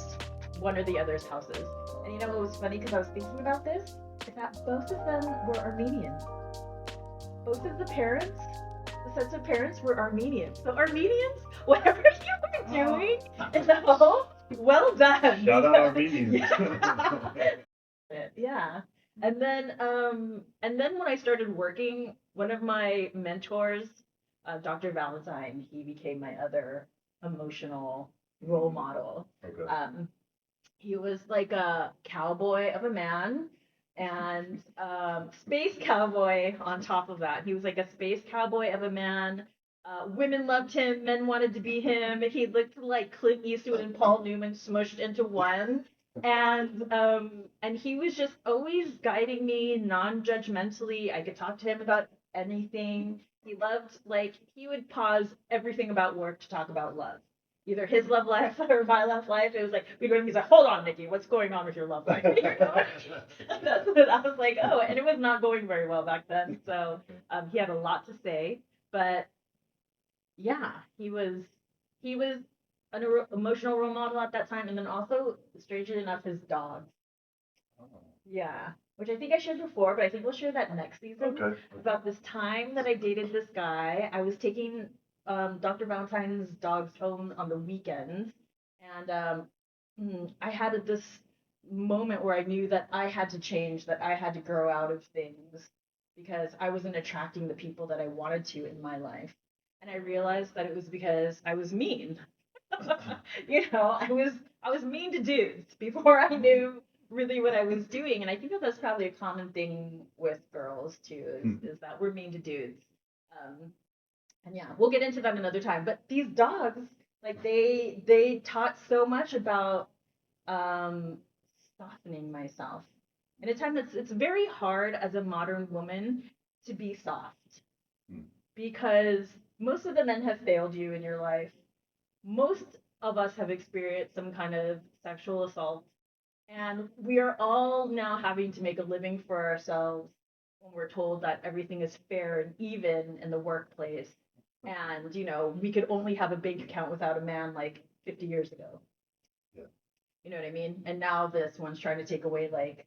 one or the other's houses. And you know what was funny? Because I was thinking about this, is that both of them were Armenian. Both of the parents, the sets of parents were Armenian. So Armenians, whatever you were doing in the home, well done. Shout out Armenians. Yeah. Yeah. And then when I started working, one of my mentors, Dr. Valentine, he became my other emotional role model. Okay. He was like a cowboy of a man, and space cowboy on top of that. He was like a space cowboy of a man. Women loved him, men wanted to be him. He looked like Clint Eastwood and Paul Newman smushed into one. And he was just always guiding me non-judgmentally. I could talk to him about anything. He loved, like, he would pause everything about work to talk about love, either his love life or my love life. It was like we go. He's like, "Hold on, Nikki, what's going on with your love life?" You know? That's what I was like. Oh, and it was not going very well back then. So he had a lot to say, but yeah, he was an emotional role model at that time, and then also, strangely enough, his dog. Yeah, which I think I shared before, but I think we'll share that next season. Okay. About this time that I dated this guy, I was taking Dr. Valentine's dogs home on the weekends, and I had this moment where I knew that I had to change, that I had to grow out of things because I wasn't attracting the people that I wanted to in my life. And I realized that it was because I was mean. You know, I was mean to dudes before I knew really what I was doing, and I think that that's probably a common thing with girls too, is that we're mean to dudes. Um, and yeah, we'll get into that another time. But these dogs, like they taught so much about um, softening myself in a time that's it's very hard as a modern woman to be soft because most of the men have failed you in your life. Most of us have experienced some kind of sexual assault, and we are all now having to make a living for ourselves. when we're told that everything is fair and even in the workplace. And, we could only have a bank account without a man like 50 years ago. Yeah. You know what I mean? And now this one's trying to take away like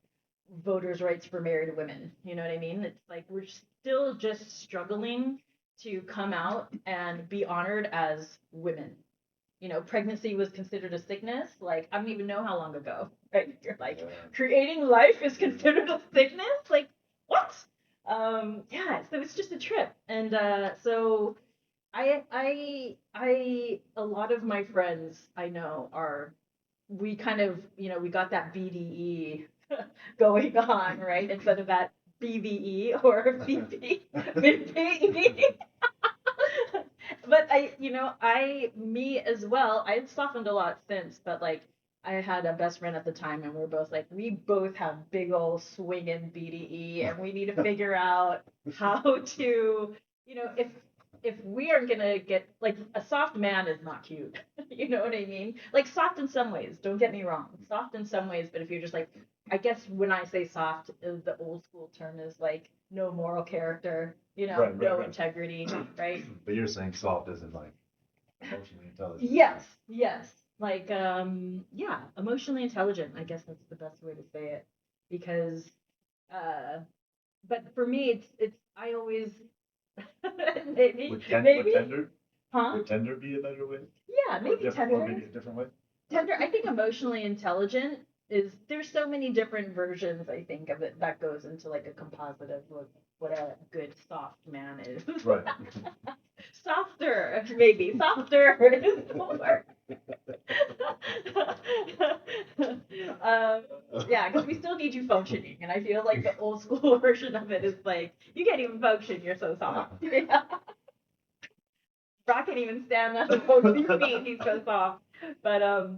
voters' rights for married women. You know what I mean? It's like we're still just struggling to come out and be honored as women. Pregnancy was considered a sickness. Like, I don't even know how long ago. Right? You're like, creating life is considered a sickness? Like, what? Yeah, so it's just a trip. And so a lot of my friends I know we kind of, we got that BDE going on, right? Instead of that BVE or BP, but me as well, I had softened a lot since, but like I had a best friend at the time and we're both like, we both have big old swinging BDE and we need to figure out how to, if we are gonna get like a soft man is not cute. You know what I mean? Like soft in some ways, don't get me wrong. Soft in some ways, but if you're just like, I guess when I say soft, the old school term is like no moral character, no integrity, right? But you're saying soft isn't like emotionally intelligent. Yes. Like yeah, emotionally intelligent, I guess that's the best way to say it. Because but for me it's I always maybe Would maybe tender? huh? Would tender be a better way? Yeah, maybe tender. Or maybe a different way? Tender, I think emotionally intelligent there's so many different versions I think of it that goes into like a composite of what a good soft man is. Right. Softer, maybe. Softer is more. Yeah, because we still need you functioning, and I feel like the old school version of it is like, you can't even function, you're so soft. Yeah. Brock can't even stand on both his feet, he's so soft. But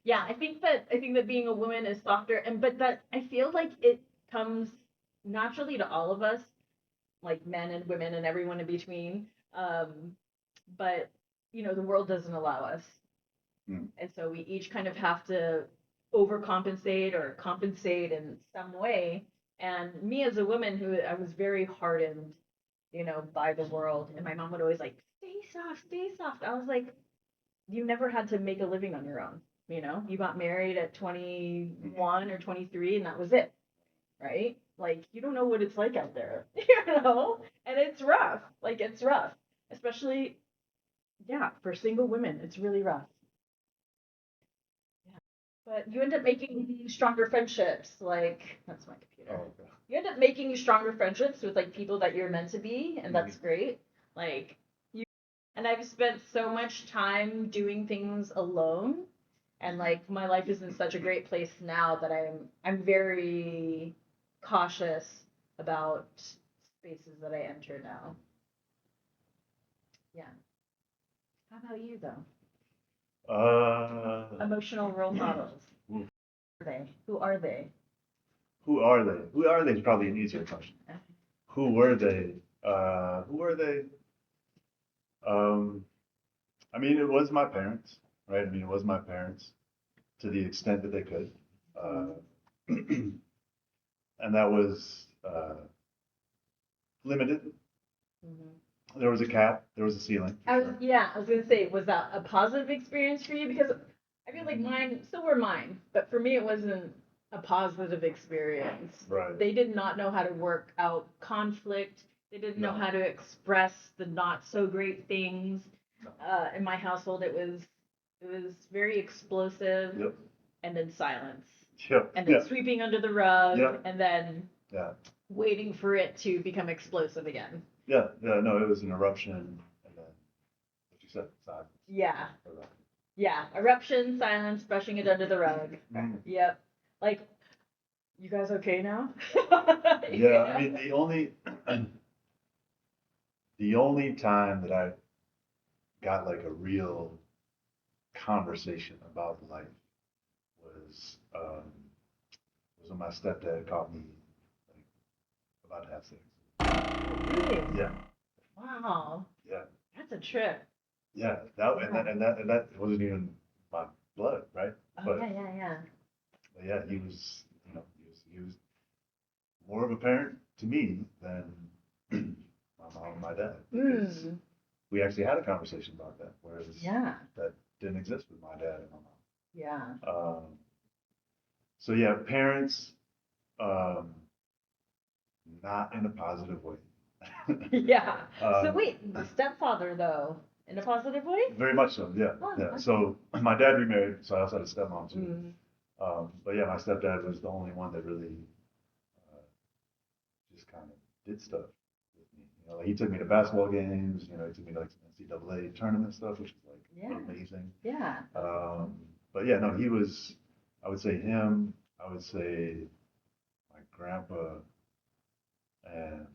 yeah, I think that being a woman is softer, but that I feel like it comes naturally to all of us, like men and women and everyone in between. But the world doesn't allow us, and so we each kind of have to overcompensate or compensate in some way. And me as a woman who I was very hardened, by the world, and my mom would always like, stay soft, stay soft. I was like, you never had to make a living on your own. You got married at 21 or 23 and that was it, right? Like, you don't know what it's like out there, and it's rough. Like, it's rough, especially, yeah, for single women, it's really rough. Yeah. But you end up making stronger friendships. Like, that's my computer. Oh, okay. You end up making stronger friendships with like people that you're meant to be, and that's great. Like, and I've spent so much time doing things alone, and like my life is in such a great place now that I'm very cautious about spaces that I enter now. Yeah. How about you though? Emotional role models. Oof. Who are they? Who are they? Who are they is probably an easier question. Who were they? Who were they? Um, I mean, it was my parents, right? I mean, it was my parents to the extent that they could. And that was limited. Mm-hmm. There was a cap, there was a ceiling. Yeah, I was gonna say, was that a positive experience for you? Because I feel like mine still were mine, but for me it wasn't a positive experience. Right. They did not know how to work out conflict. They didn't know how to express the not so great things. In my household, it was very explosive. Yep. And then silence. Yep. And then sweeping under the rug. Yep. And then waiting for it to become explosive again. Yeah. No, it was an eruption, and then what you said, silence. Yeah. Yeah, eruption, silence, brushing it under the rug. Yep. Like, you guys okay now? Yeah, I mean, the only time that I got like a real conversation about life was when my stepdad caught me like about to have sex. Really? Yeah. Wow. Yeah. That's a trip. Yeah. That wasn't even my blood, right? Oh, yeah. But yeah, he was more of a parent to me than my mom and my dad. Because Mm. we actually had a conversation about that, whereas Yeah. that didn't exist with my dad and my mom. Yeah. So yeah, parents, um, not in a positive way. Yeah. So Um, wait, stepfather though, in a positive way? very much so, yeah, Oh, yeah. okay. So my dad remarried, so I also had a stepmom too. Mm. But yeah, my stepdad was the only one that really uh, just kind of did stuff with me. You know, like he took me to basketball games. You know, he took me to like some NCAA tournament stuff, which was like Yeah. amazing. Yeah. But yeah, no, he was. I would say him. I would say my grandpa and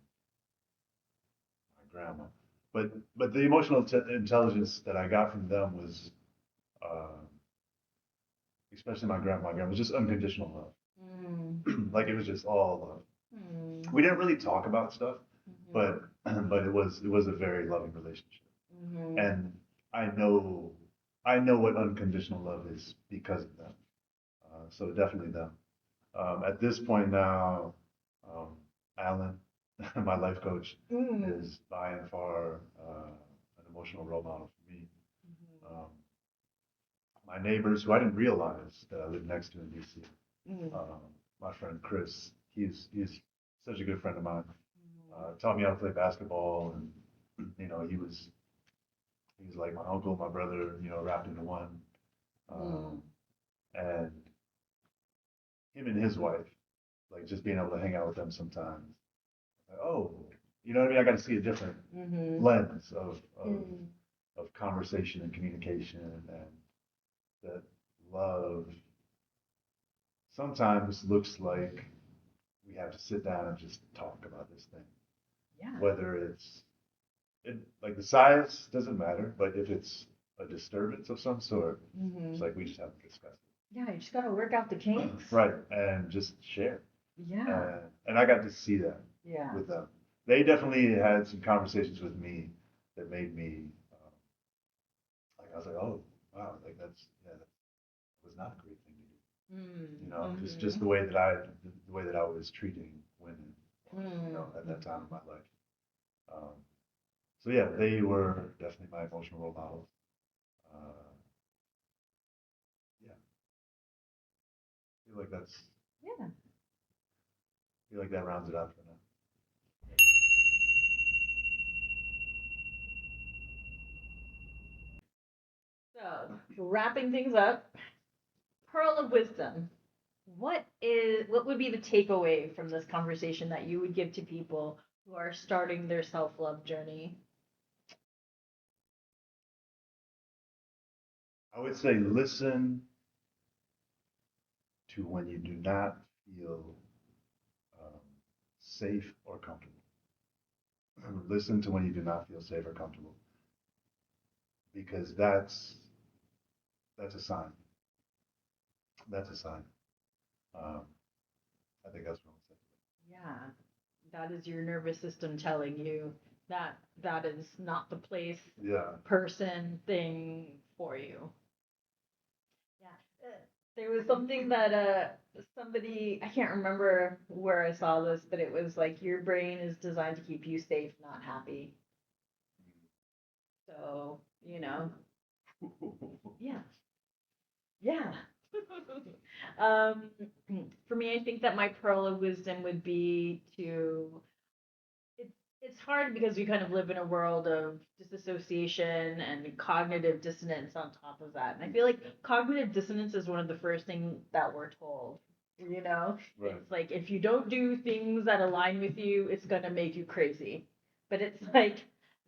my grandma. But the emotional intelligence that I got from them was, uh, especially my grandma, was just unconditional love. Mm. Like it was just all love. Mm. We didn't really talk about stuff, Mhm. but but it was a very loving relationship. Mhm. And I know I know what unconditional love is because of them. So definitely them. At this point now, um, Alan, my life coach, Mm. is by and far an emotional role model for me. Mhm. Um, my neighbors, who I didn't realize that I lived next to in DC, Mm. my friend Chris, he's such a good friend of mine. Mhm. Taught me how to play basketball, and he was like my uncle, my brother, wrapped into one. Mm. Um, and him and his wife, like just being able to hang out with them sometimes. Like, oh, you know what I mean? I got to see a different Mhm. lens of Mm. of conversation and communication, and that love sometimes looks like we have to sit down and just talk about this thing. Yeah. Whether like the size doesn't matter, but if it's a disturbance of some sort, it's Mhm. like we just have to discuss Yeah, you just gotta work out the it. kinks. Right. And just share. Yeah. And I got to see that Yeah. with them. They definitely had some conversations with me that made me, like, I was like, oh, wow, like yeah, that was not a great thing to do. Mm. Just the way that I was treating women, Mm. at that time in my life. Um, so yeah, they were definitely my emotional role models. Uh, yeah, Yeah. I feel like that rounds it out for now. So, wrapping things up, pearl of wisdom. What would be the takeaway from this conversation that you would give to people who are starting their self-love journey? I would say listen to when you do not feel um, safe or comfortable. Listen to when you do not feel safe or comfortable, because that's a sign. That's a sign. Um, I think that's what I'm saying. Yeah, that is your nervous system telling you that that is not the place, Yeah. person, thing for you. Yeah. There was something that somebody, I can't remember where I saw this, but it was like your brain is designed to keep you safe, not happy. So, yeah. Yeah. um, for me, I think that my pearl of wisdom would be to it's hard because we kind of live in a world of disassociation and cognitive dissonance on top of that. And I feel like cognitive dissonance is one of the first things that we're told. Right. It's like if you don't do things that align with you, it's gonna make you crazy. But it's like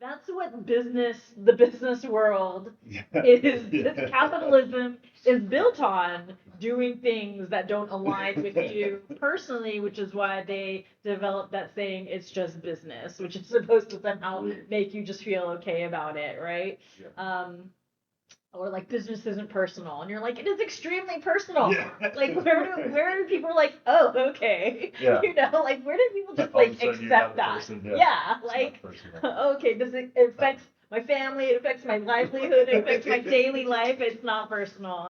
that's what the business world Yeah. is Yeah. capitalism is built on doing things that don't align with you personally, which is why they developed that saying it's just business, which is supposed to somehow make you just feel okay about it, right? Yeah. Or like business isn't personal, and you're like, it is extremely personal. Yeah. Like where do people like, oh, okay. Yeah. Like where do people just All of a like sudden you're not accept the that? person, Yeah, it's not like personal. okay, does it affects my family, it affects my livelihood, it affects my daily life, it's not personal.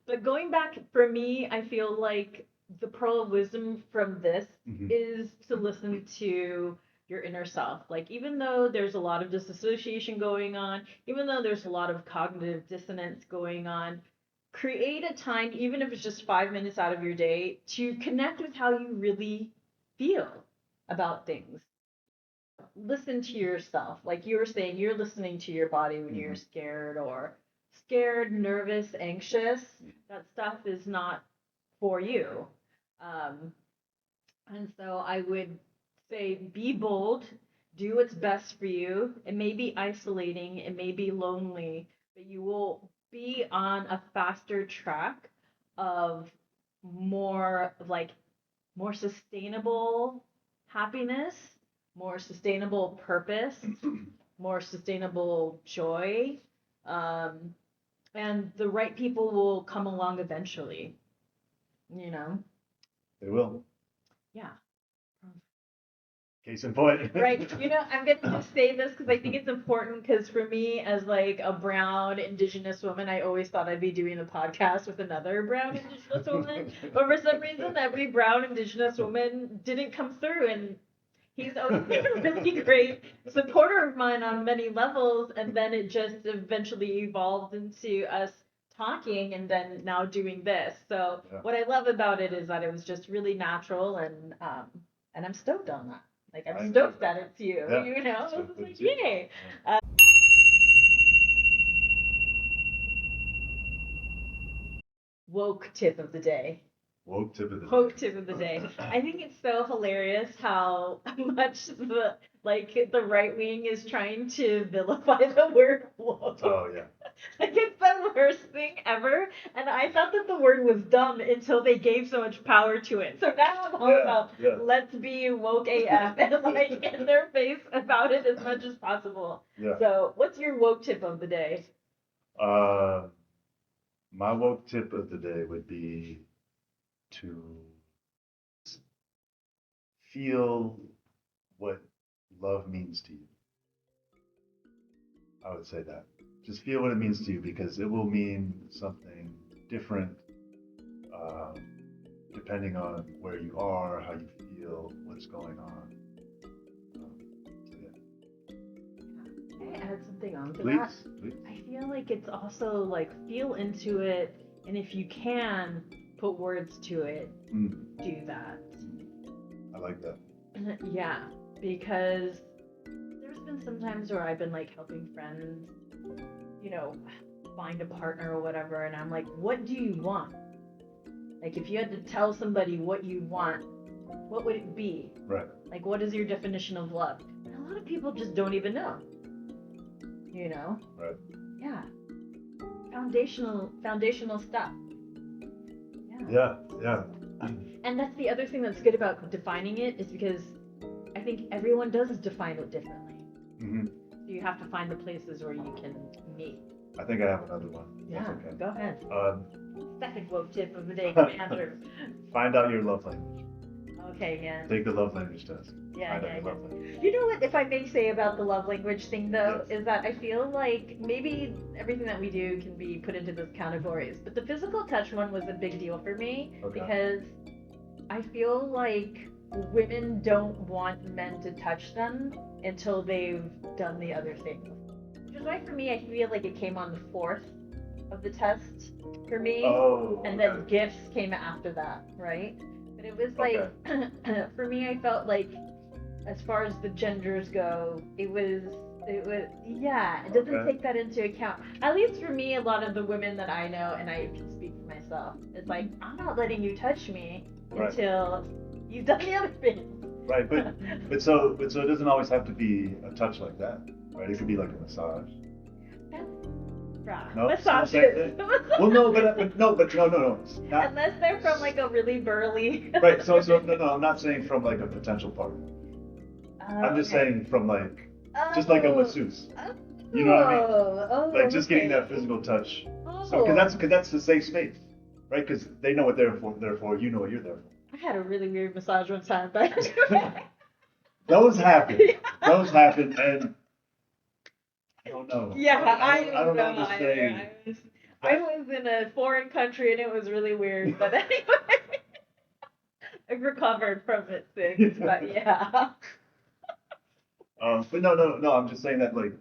But going back for me, I feel like the pearl of wisdom from this Mhm. is to listen to your inner self. Like, even though there's a lot of disassociation going on, even though there's a lot of cognitive dissonance going on, create a time, even if it's just 5 minutes out of your day, to connect with how you really feel about things. Listen to yourself. Like you were saying, you're listening to your body when you're Mhm. scared, nervous, anxious. That stuff is not for you. Um, and so I would say be bold, do what's best for you. It may be isolating, it may be lonely, but you will be on a faster track of more like more sustainable happiness, more sustainable purpose, more sustainable joy. Um, and the right people will come along eventually, you know? They will. Yeah. Case in point. Right. I'm going to just say this because I think it's important because for me, as like a brown indigenous woman, I always thought I'd be doing a podcast with another brown indigenous woman. But for some reason, every brown indigenous woman didn't come through. And he's always been a really great supporter of mine on many levels. And then it just eventually evolved into us talking and then now doing this. So Yeah. what I love about it is that it was just really natural and I'm stoked on that. Like I'm stoked that it's you, Yeah. It's like, yay. Woke tip of the day. Woke tip of the Woke day. tip of the day. I think it's so hilarious how much the right wing is trying to vilify the word woke. Oh yeah. Like it's the worst thing ever. And I thought that the word was dumb until they gave so much power to it. So now I'm all about let's be woke AF and like in their face about it as much as possible. Yeah. So what's your woke tip of the day? My woke tip of the day would be to feel what love means to you. I would say that. Just feel what it means to you because it will mean something different um, depending on where you are, how you feel, what's going on. So yeah. Can I add something on to Please, that? please. I feel like it's also like feel into it, and if you can put words to it, do that. I like that. Yeah, because there's been some times where I've been like helping friends, you know, find a partner or whatever, and I'm like, what do you want? Like, if you had to tell somebody what you want, what would it be? Right. Like, what is your definition of love? And a lot of people just don't even know. Right. Yeah. Foundational stuff. Yeah. Yeah. And that's the other thing that's good about defining it is because I think everyone does define it differently. Mm-hmm. So you have to find the places where you can meet. I think I have another one. Yeah, okay. Go ahead. Second woke tip of the day, Commander. Find out your love language. Okay, yeah. Take the love language test. Yeah. You know what, if I may say about the love language thing though, is that I feel like maybe everything that we do can be put into those categories, but the physical touch one was a big deal for me because I feel like women don't want men to touch them until they've done the other thing. Which is why for me, I feel like it came on the fourth of the test for me. And then gifts came after that, right? But it was like, for me, I felt like as far as the genders go, it doesn't take that into account. At least for me, a lot of the women that I know, and I can speak for myself, it's like, I'm not letting you touch me until you've done the other thing. Right, but so it doesn't always have to be a touch like that, right? It could be like a massage. No, massages. Well, no. Not, unless they're from like a really burly. Right. So no. I'm not saying from like a potential partner. I'm just saying from like just like a masseuse. You know what I mean? Like just getting that physical touch. So because that's the safe space, right? Because they know what they're for. Therefore, you know what you're there for. I had a really weird massage one time, but those happen. Those happen, and I don't know. Yeah, I don't know. Understand. I was in a foreign country and it was really weird, but anyway. I've recovered from it since, but yeah. But no. I'm just saying that like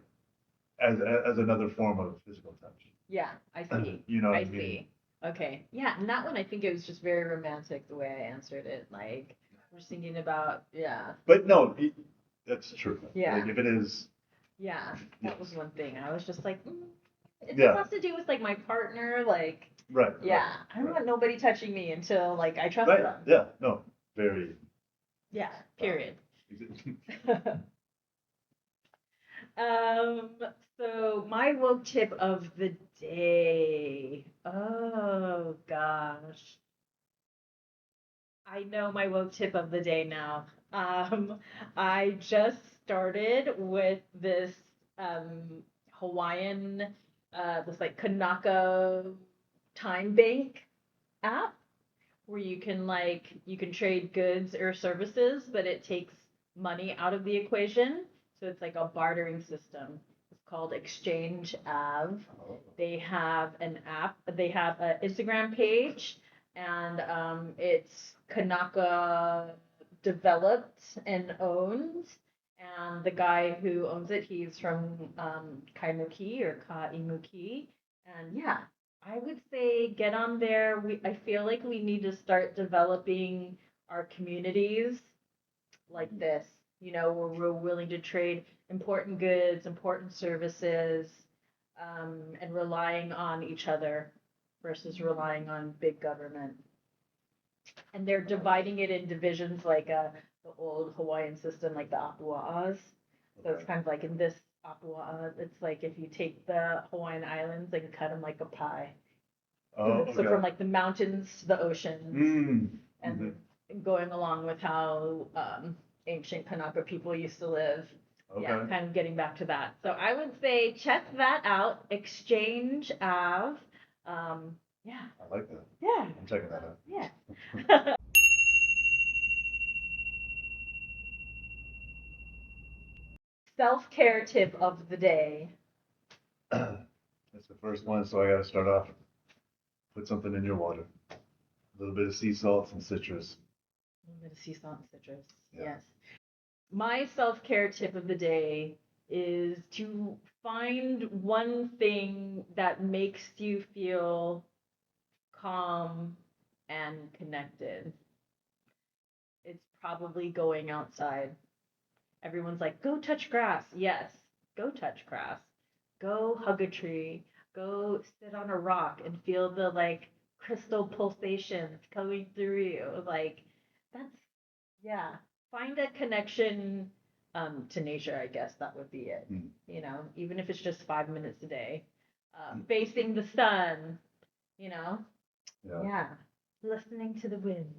as another form of physical touch. Yeah, I see. You know what I I mean? see. Okay. Yeah, and that one I think it was just very romantic the way I answered it. Like, we're thinking about, yeah. But no, that's true. Yeah. Like if it is, Yeah, that was yes, one thing. I was just like, if it yeah, has to do with like my partner, like, right, yeah, I don't right, want nobody touching me until like I trust right, them. yeah, no, very. Yeah, Uh, period. Um, so my woke tip of the day. Oh gosh. I know my woke tip of the day now. I just started with this Hawaiian, this like Kanaka time bank app where you can trade goods or services, but it takes money out of the equation. So it's like a bartering system. It's called Exchange Ave. They have an app. They have an Instagram page, and it's Kanaka developed and owned. And the guy who owns it, he's from Kaimuki or Kaimuki. And yeah, I would say get on there. I feel like we need to start developing our communities like this, where we're willing to trade important goods, important services, and relying on each other versus relying on big government. And they're dividing it in divisions like the old Hawaiian system, like the Apua'as. So it's kind of like in this Apua'a, it's like if you take the Hawaiian Islands and cut them like a pie. Oh, So from okay. like the mountains to the oceans, Mm. and going along with how ancient Kanaka people used to live. Yeah, Okay. kind of getting back to that. So I would say check that out. Exchange Ave. Yeah, I like that. yeah, I'm checking that out. yeah. Self-care tip of the day. That's the first one, so I gotta start off. Put something in your water. A little bit of sea salt, some citrus. A little bit of sea salt and citrus. Yeah. Yes. My self-care tip of the day is to find one thing that makes you feel calm and connected. It's probably going outside. Everyone's like, go touch grass. Yes, go touch grass. Go hug a tree. Go sit on a rock and feel the like crystal pulsations coming through you. Like, that's, yeah. Find a connection to nature, I guess that would be it. Mm. Even if it's just 5 minutes a day. Facing the sun, you know? Yeah. Yeah. Listening to the wind.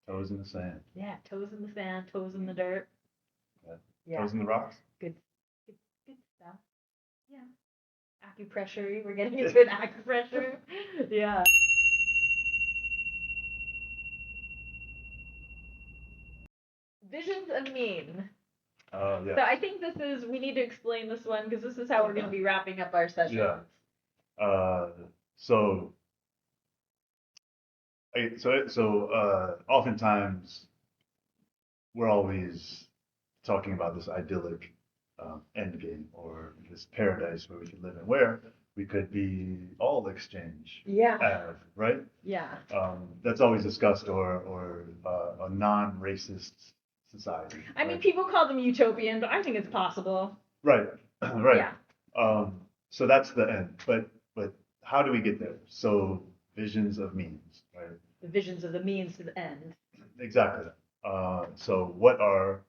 Toes in the sand. Yeah, toes in the sand, toes in the dirt. Yeah. Yeah, Toes in the rocks. good, good stuff. Yeah, acupressure. We're getting into an acupressure. Yeah. Visions of mean. Yeah. So I think we need to explain this one because this is how we're going to be wrapping up our session. Yeah. So oftentimes we're always talking about this idyllic end game or this paradise where we could live in, where we could be all exchange, Yeah. right? Yeah. That's always discussed, or a non-racist society. I mean, right? people call them utopian, but I think it's possible. Right, right. Yeah. So that's the end. But how do we get there? So visions of means, right? The visions of the means to the end. Exactly. So what are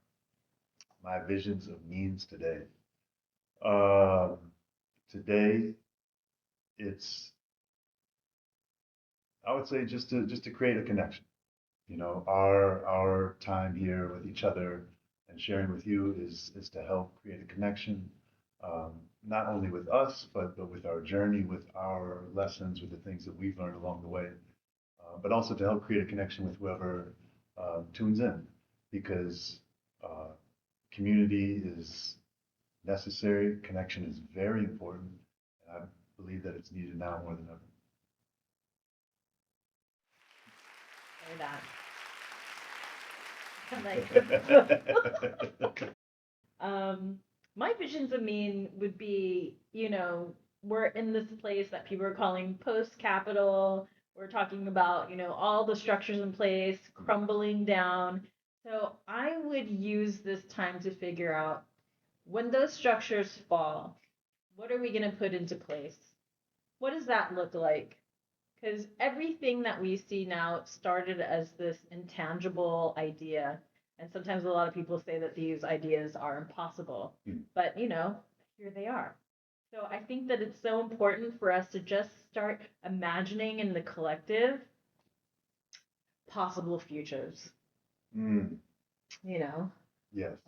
my visions of means today? Um, Today, it's, I would say, just to create a connection. Our time here with each other and sharing with you is to help create a connection, um, not only with us, but with our journey, with our lessons, with the things that we've learned along the way, but also to help create a connection with whoever tunes in, because uh, community is necessary, connection is very important, and I believe that it's needed now more than ever. that. My visions of mean would be, we're in this place that people are calling post-capital. We're talking about, all the structures in place crumbling down. So I would use this time to figure out when those structures fall, what are we going to put into place? What does that look like? Because everything that we see now started as this intangible idea. And sometimes a lot of people say that these ideas are impossible. But, here they are. So I think that it's so important for us to just start imagining in the collective possible futures. Mm. Yes. Yes.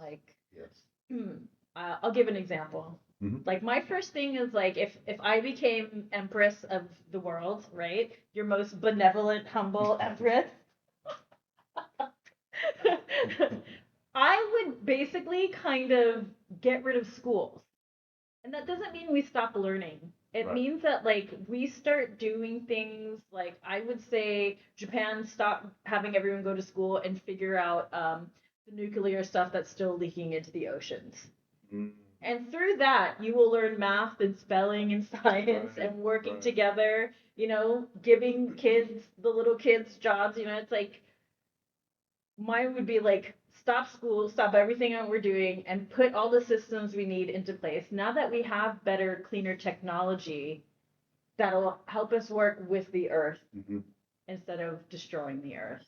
I'll give an example. Mm-hmm. Like my first thing is like if I became empress of the world, right? Your most benevolent, humble empress. I would basically kind of get rid of schools. And that doesn't mean we stop learning. It means that like we start doing things like I would say Japan stop having everyone go to school and figure out the nuclear stuff that's still leaking into the oceans. Mm. And through that, you will learn math and spelling and science and working together, giving the little kids jobs, it's like, mine would be like, stop school, stop everything that we're doing, and put all the systems we need into place. Now that we have better, cleaner technology, that'll help us work with the earth instead of destroying the earth.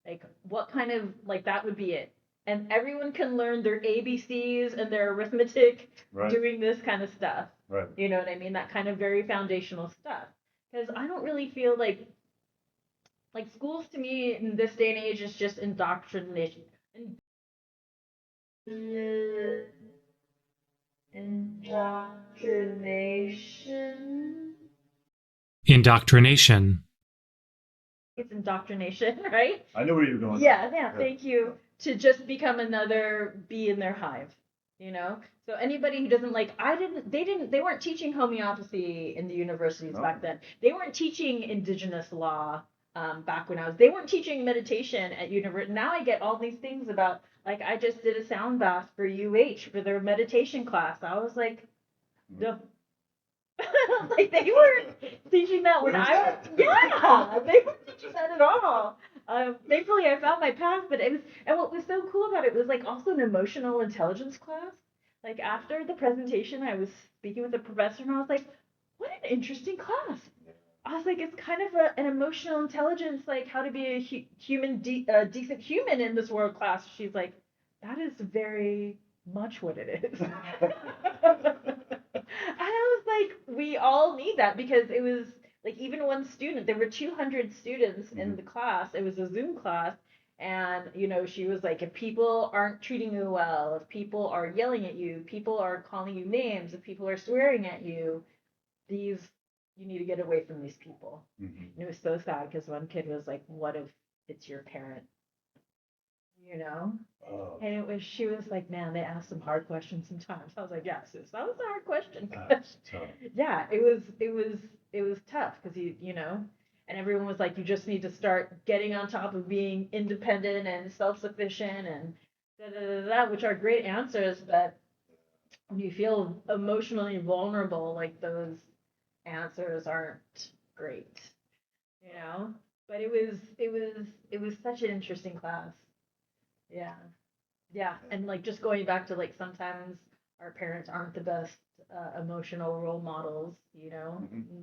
Like, what kind of, like, that would be it. And everyone can learn their ABCs and their arithmetic doing this kind of stuff. Right. You know what I mean? That kind of very foundational stuff. Because I don't really feel like schools to me in this day and age is just indoctrination. Indoctrination. It's indoctrination, right? I know where you're going. Yeah, thank you. To just become another bee in their hive, So anybody who doesn't they weren't teaching homeopathy in the universities back then. They weren't teaching indigenous law back when they weren't teaching meditation at university. Now I get all these things about, like, I just did a sound bath for UH for their meditation class. I was like, like they weren't teaching that when I was, they weren't teaching that at all. Thankfully I found my path, but it was, and what was so cool about it was like also an emotional intelligence class. Like after the presentation, I was speaking with the professor and I was like, what an interesting class. I was like, it's kind of an emotional intelligence, like how to be a decent human in this world class. She's like, that is very much what it is. And I was like, we all need that, because it was like even one student, there were 200 students in the class. It was a Zoom class. And, she was like, if people aren't treating you well, if people are yelling at you, people are calling you names, if people are swearing at you, you need to get away from these people. Mm-hmm. And it was so sad because one kid was like, what if it's your parent? Oh. And she was like, man, they asked some hard questions sometimes. I was like, yeah, sis, that was a hard question. Yeah, it was tough because and everyone was like, you just need to start getting on top of being independent and self-sufficient and which are great answers, but when you feel emotionally vulnerable, like those answers aren't great, But it was such an interesting class. Yeah, and like just going back to like sometimes our parents aren't the best emotional role models,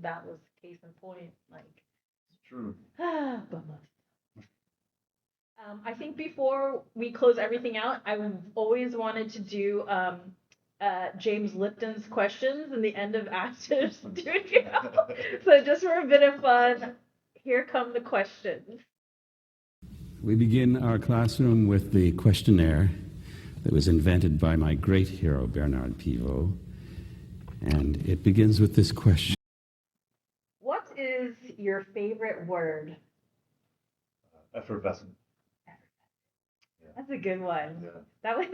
That was case in point. Like, it's true. I think before we close everything out, I've always wanted to do James Lipton's questions in the end of Actor Studio. So just for a bit of fun, here come the questions. We begin our classroom with the questionnaire that was invented by my great hero, Bernard Pivot. And it begins with this question. What is your favorite word? Effervescent. That's a good one. Yeah. That was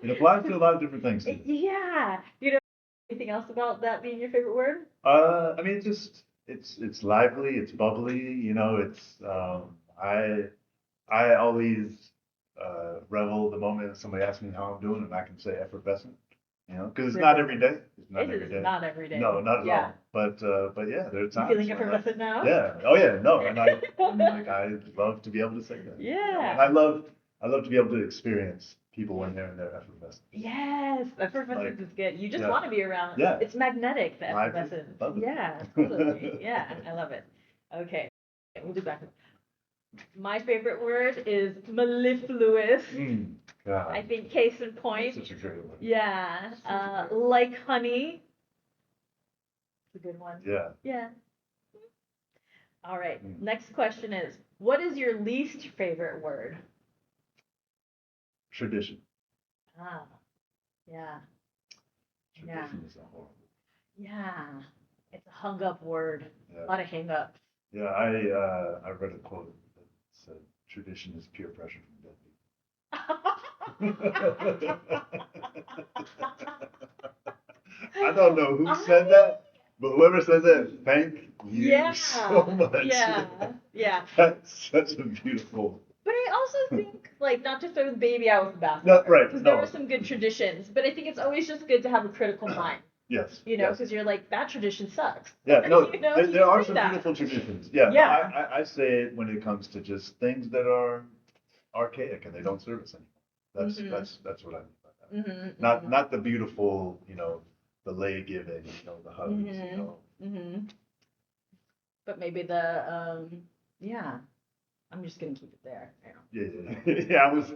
it applies to a lot of different things. Yeah. Anything else about that being your favorite word? I mean, it's lively, it's bubbly, it's I always revel the moment somebody asks me how I'm doing, and I can say effervescent. You know, because it's not every day. It's not It every is day. not every day. No, not at Yeah. all. But yeah, there are You times feeling when effervescent now? yeah. Oh yeah, no, and I love to be able to say that. You know, Yeah. and I love to be able to experience people when they're in their effervescence. Yes, effervescence is good. You just yeah. want to be around. Yeah. It's magnetic, the I agree. effervescence. Love it. Yeah, totally. Yeah, I love it. Okay, we'll do back. My favorite word is mellifluous. God, I think case in point. such a great one. Yeah, Such a great like honey. It's a good one. Yeah. Yeah. All right. Next question is, what is your least favorite word? Tradition. Ah, yeah. Tradition is a horrible. Yeah. It's a hung up word. Yeah. A lot of hang ups. Yeah, I read a quote that said tradition is peer pressure from dead people. I don't know who said that, but whoever said that, thank you so much. Yeah. Yeah. That's such a beautiful. But I also think, like, not to throw the baby out with the bathwater. No, right. Because No. there were some good traditions, but I think it's always just good to have a critical mind. Yes. You know, yes. because you're like, that tradition sucks. Yeah, no, You know, there are say some that. beautiful traditions. Yeah, Yeah. no, I say it when it comes to just things that are archaic and they don't serve us anymore. That's what I mean by that. Not the beautiful, you know, the lay giving, you know, the hugs, you know. But maybe the yeah. I'm just gonna keep it there. Yeah, I was.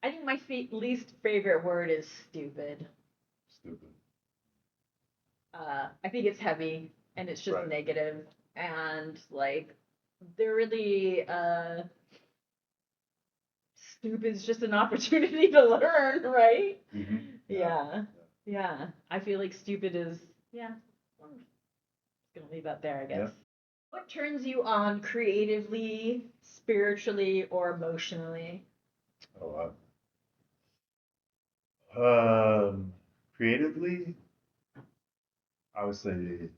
I think my least favorite word is stupid. Stupid. I think it's heavy and it's just Right. negative, and like they're really stupid is just an opportunity to learn, right? Yeah. Yeah. I feel like stupid is I'm just gonna leave that there, I guess. Yeah. What turns you on creatively, spiritually, or emotionally? Oh, creatively, I would say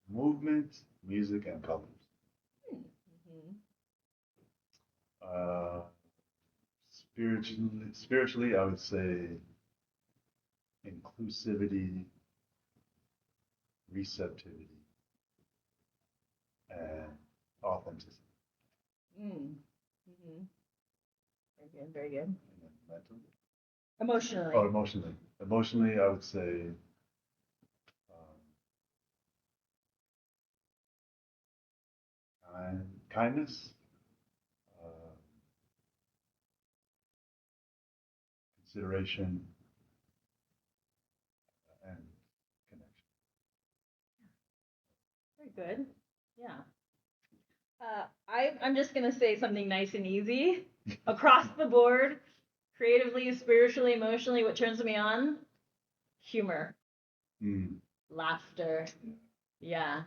movement, music, and colors. Spiritually, I would say inclusivity, receptivity, and authenticity. Very good, very good. And then mentally. Emotionally. Oh, emotionally. Emotionally, I would say kindness, consideration, and connection. Very good. Yeah. I'm just gonna say something nice and easy across the board, creatively, spiritually, emotionally. What turns me on? Humor, laughter. Yeah.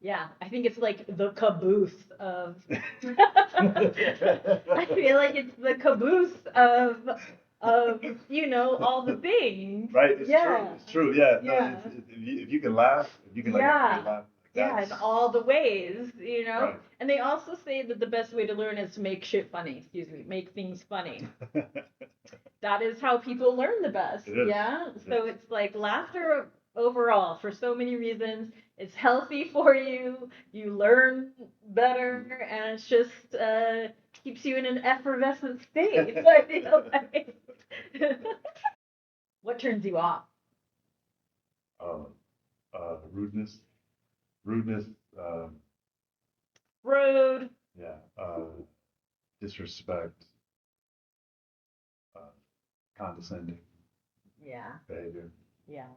Yeah. I think it's like the caboose of. I feel like it's the caboose of you know all the things. Right. It's true. It's true. Yeah. Yeah. No, if you can laugh, if you can like laugh. Yeah, in all the ways, you know? Right. And they also say that the best way to learn is to make shit funny. Excuse me, make things funny. That is how people learn the best. It is. Yeah? So it's like laughter overall for so many reasons. It's healthy for you. You learn better, and it's just keeps you in an effervescent state. I feel like. What turns you off? Rudeness. Rude. Yeah. Disrespect. Condescending. Yeah. Behavior. Yeah.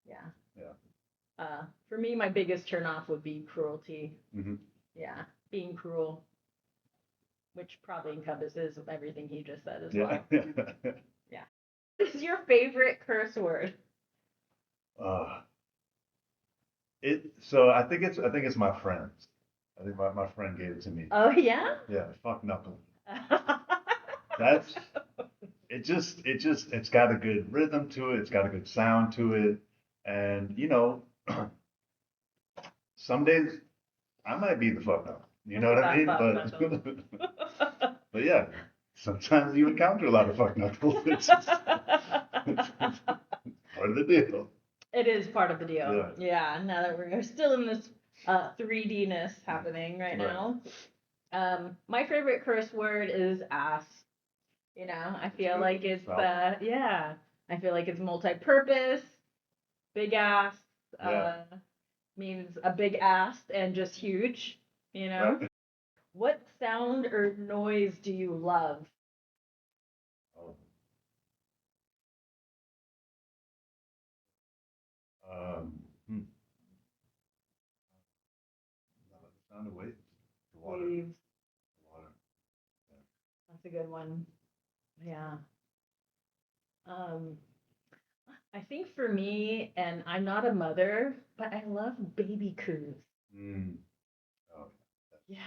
Yeah. Yeah. For me, my biggest turnoff would be cruelty. Mm-hmm. Yeah, being cruel, which probably encompasses everything he just said as well. Yeah. What is your favorite curse word? So I think it's my friends. I think my friend gave it to me. Oh yeah? Yeah, fuck knuckle. It's got a good rhythm to it, it's got a good sound to it. And some days I might be the fuck up. You know what I mean? But yeah, sometimes you encounter a lot of fuck knuckles. It's just part of the deal. It is part of the deal. Yeah. Yeah, now that we're still in this 3D-ness happening right now. My favorite curse word is ass. I feel like it's yeah. I feel like it's multi-purpose, big ass, means a big ass and just huge, Right. What sound or noise do you love? Oh. Um, hmm. The sound of waves. The water. Waves. The water. That's a good one. Yeah. Um, I think for me, and I'm not a mother, but I love baby coos. Mm. Oh, Yeah.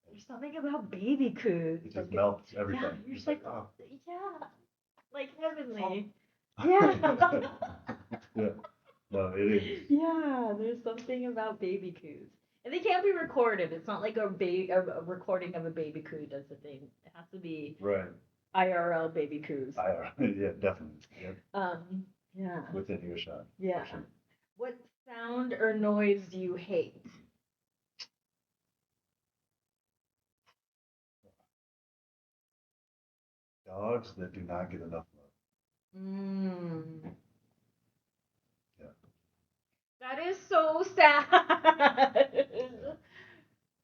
There's something about baby coos. it just melts everything. Yeah, you're just like, oh. yeah, like heavenly. Oh. Yeah. Yeah. No, it is. Yeah, there's something about baby coos. And they can't be recorded. It's not like a recording of a baby coo does the thing. It has to be Right. IRL baby coos. Yeah, definitely. Yeah. Yeah. Within earshot. Yeah. For sure. What sound or noise do you hate? Dogs that do not get enough love. Mm. Yeah. That is so sad.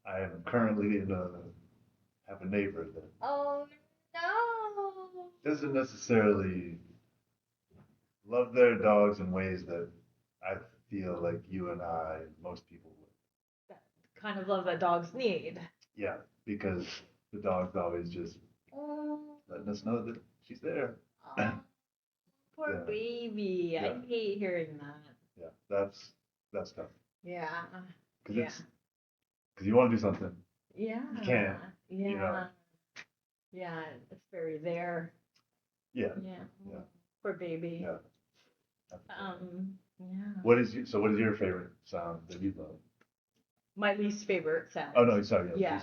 I am currently have a neighbor that Oh no. doesn't necessarily love their dogs in ways that I feel like you and I, and most people would. That kind of love that dogs need. Yeah, because the dog's always just Oh, letting us know that she's there. poor Yeah. baby. Yeah. I hate hearing that. Yeah, that's tough. Yeah. Because you want to do something, Yeah. you can't. Yeah. Yeah, it's very there. Yeah. Yeah. Yeah. Poor baby. Yeah. Yeah. What is your favorite sound that you love? My least favorite sound. Oh no, sorry. Yeah.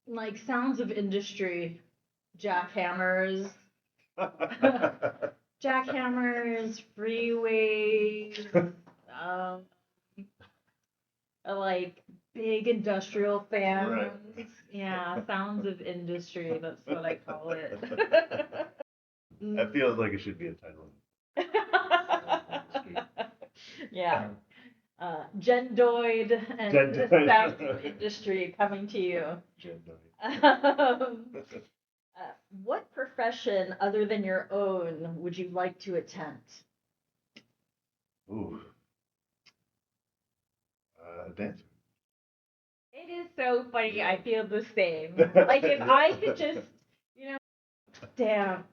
Like sounds of industry, jackhammers, jackhammers, freeways, like big industrial fans. Right. Yeah, sounds of industry. That's what I call it. That feels like it should be a title. Yeah. Gendoid and the Gendoid. sounds of industry coming to you. What profession other than your own would you like to attempt? Ooh. Dancer. It is so funny. I feel the same. Like if I could just, dance.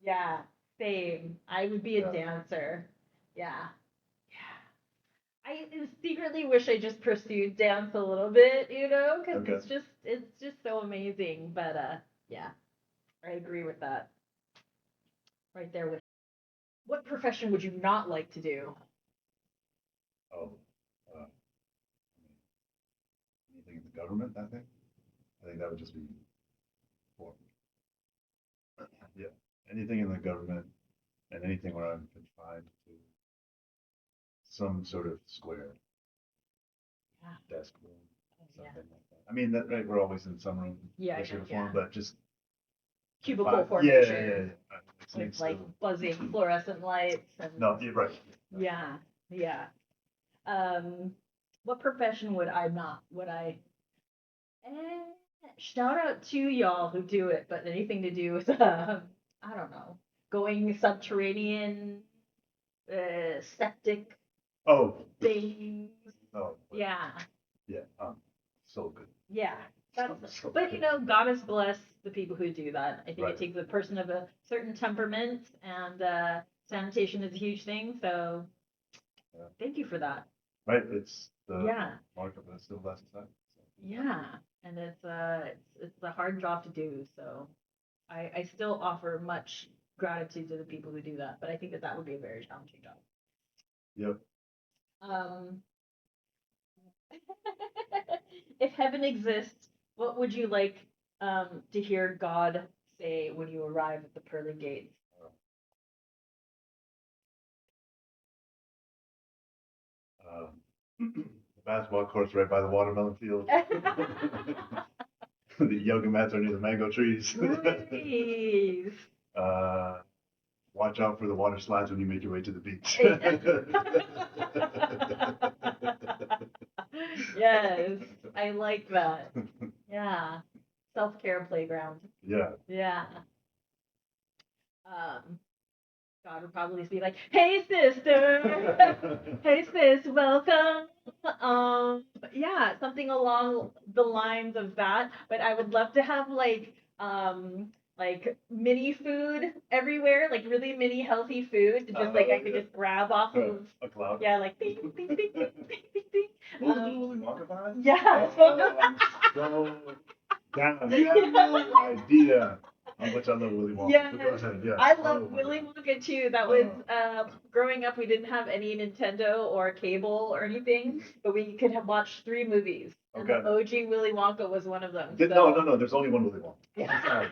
Yeah, same. I would be a dancer. Yeah. I secretly wish I just pursued dance a little bit, because it's just so amazing. But yeah, I agree with that. Right there with. What profession would you not like to do? Oh, anything in the government, I think. I think that would just be horrible. Yeah, anything in the government and anything where I'm confined to some sort of square desk room, something like that. I mean, right, we're always in some room, shape or form, but just cubicle formation. Yeah. With like buzzing fluorescent lights and. No, you're right. Yeah. What profession would I not? Shout out to y'all who do it, but anything to do with I don't know, going subterranean, septic. Oh. Things. Oh. Yeah. Yeah. So good. Yeah. But God has blessed the people who do that. I think it takes a person of a certain temperament, and sanitation is a huge thing. So, thank you for that. Right. It's the mark of a civilized society. So. Yeah, and it's a hard job to do. So, I still offer much gratitude to the people who do that. But I think that that would be a very challenging job. Yep. If heaven exists, what would you like to hear God say when you arrive at the pearly gates? The basketball court's right by the watermelon field. The yoga mats are near the mango trees. Nice. Watch out for the water slides when you make your way to the beach. Yes, I like that. Yeah. Self-care playground. Yeah. Yeah. God would probably be like, "Hey sister, hey sis, welcome." Yeah, something along the lines of that. But I would love to have like mini food everywhere, like really mini healthy food, to just like I could just grab off of. A cloud. Yeah, like ding ding ding ding ding ding ding. Oh, the Willy Wonka vibe? Yeah. Oh, I'm so down. You have no idea how much I love Willy Wonka. Yes. But go ahead, yeah. I love Oh, my Willy God. Wonka too. That was growing up. We didn't have any Nintendo or cable or anything, but we could have watched 3 movies. And the Okay. OG Willy Wonka was one of them. No. There's only one Willy Wonka. Yeah.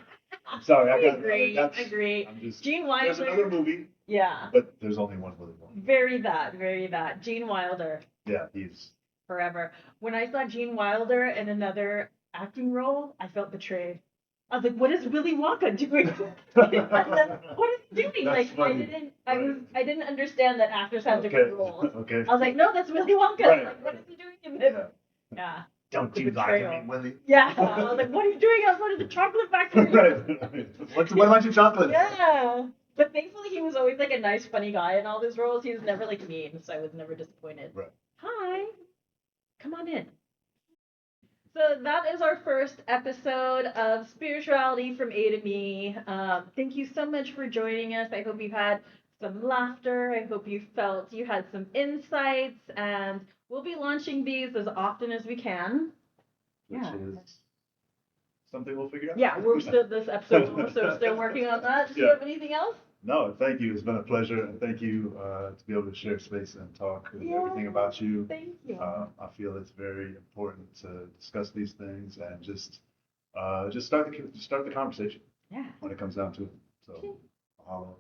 I'm sorry. I agree. Agree. Gene There's Wilder. another movie, Yeah. but there's only one Willy Wonka. Very that. Gene Wilder. Yeah, he's Forever. When I saw Gene Wilder in another acting role, I felt betrayed. I was like, "What is Willy Wonka doing? What is he doing?" That's like, funny. I didn't understand that actors have different roles. Okay. I was like, "No, that's Willy Wonka. Right. Like, what is he doing in this?" Yeah. Yeah. Don't The you lie to betrayal. me, Willy. Yeah. I was like, "What are you doing outside of the chocolate factory?" Right. What about your chocolate? Yeah. But thankfully, he was always like a nice, funny guy in all his roles. He was never like mean, so I was never disappointed. Right. Hi. Come on in. So that is our first episode of Spirituality from A to Me. Thank you so much for joining us. I hope you had some laughter. I hope you felt you had some insights, and we'll be launching these as often as we can. Which is something we'll figure out. Yeah, we're still still working on that. Do you have anything else? No, thank you. It's been a pleasure, and thank you to be able to share space and talk everything about you. Thank you. I feel it's very important to discuss these things and just start the conversation. Yeah. When it comes down to it. So, mahalo.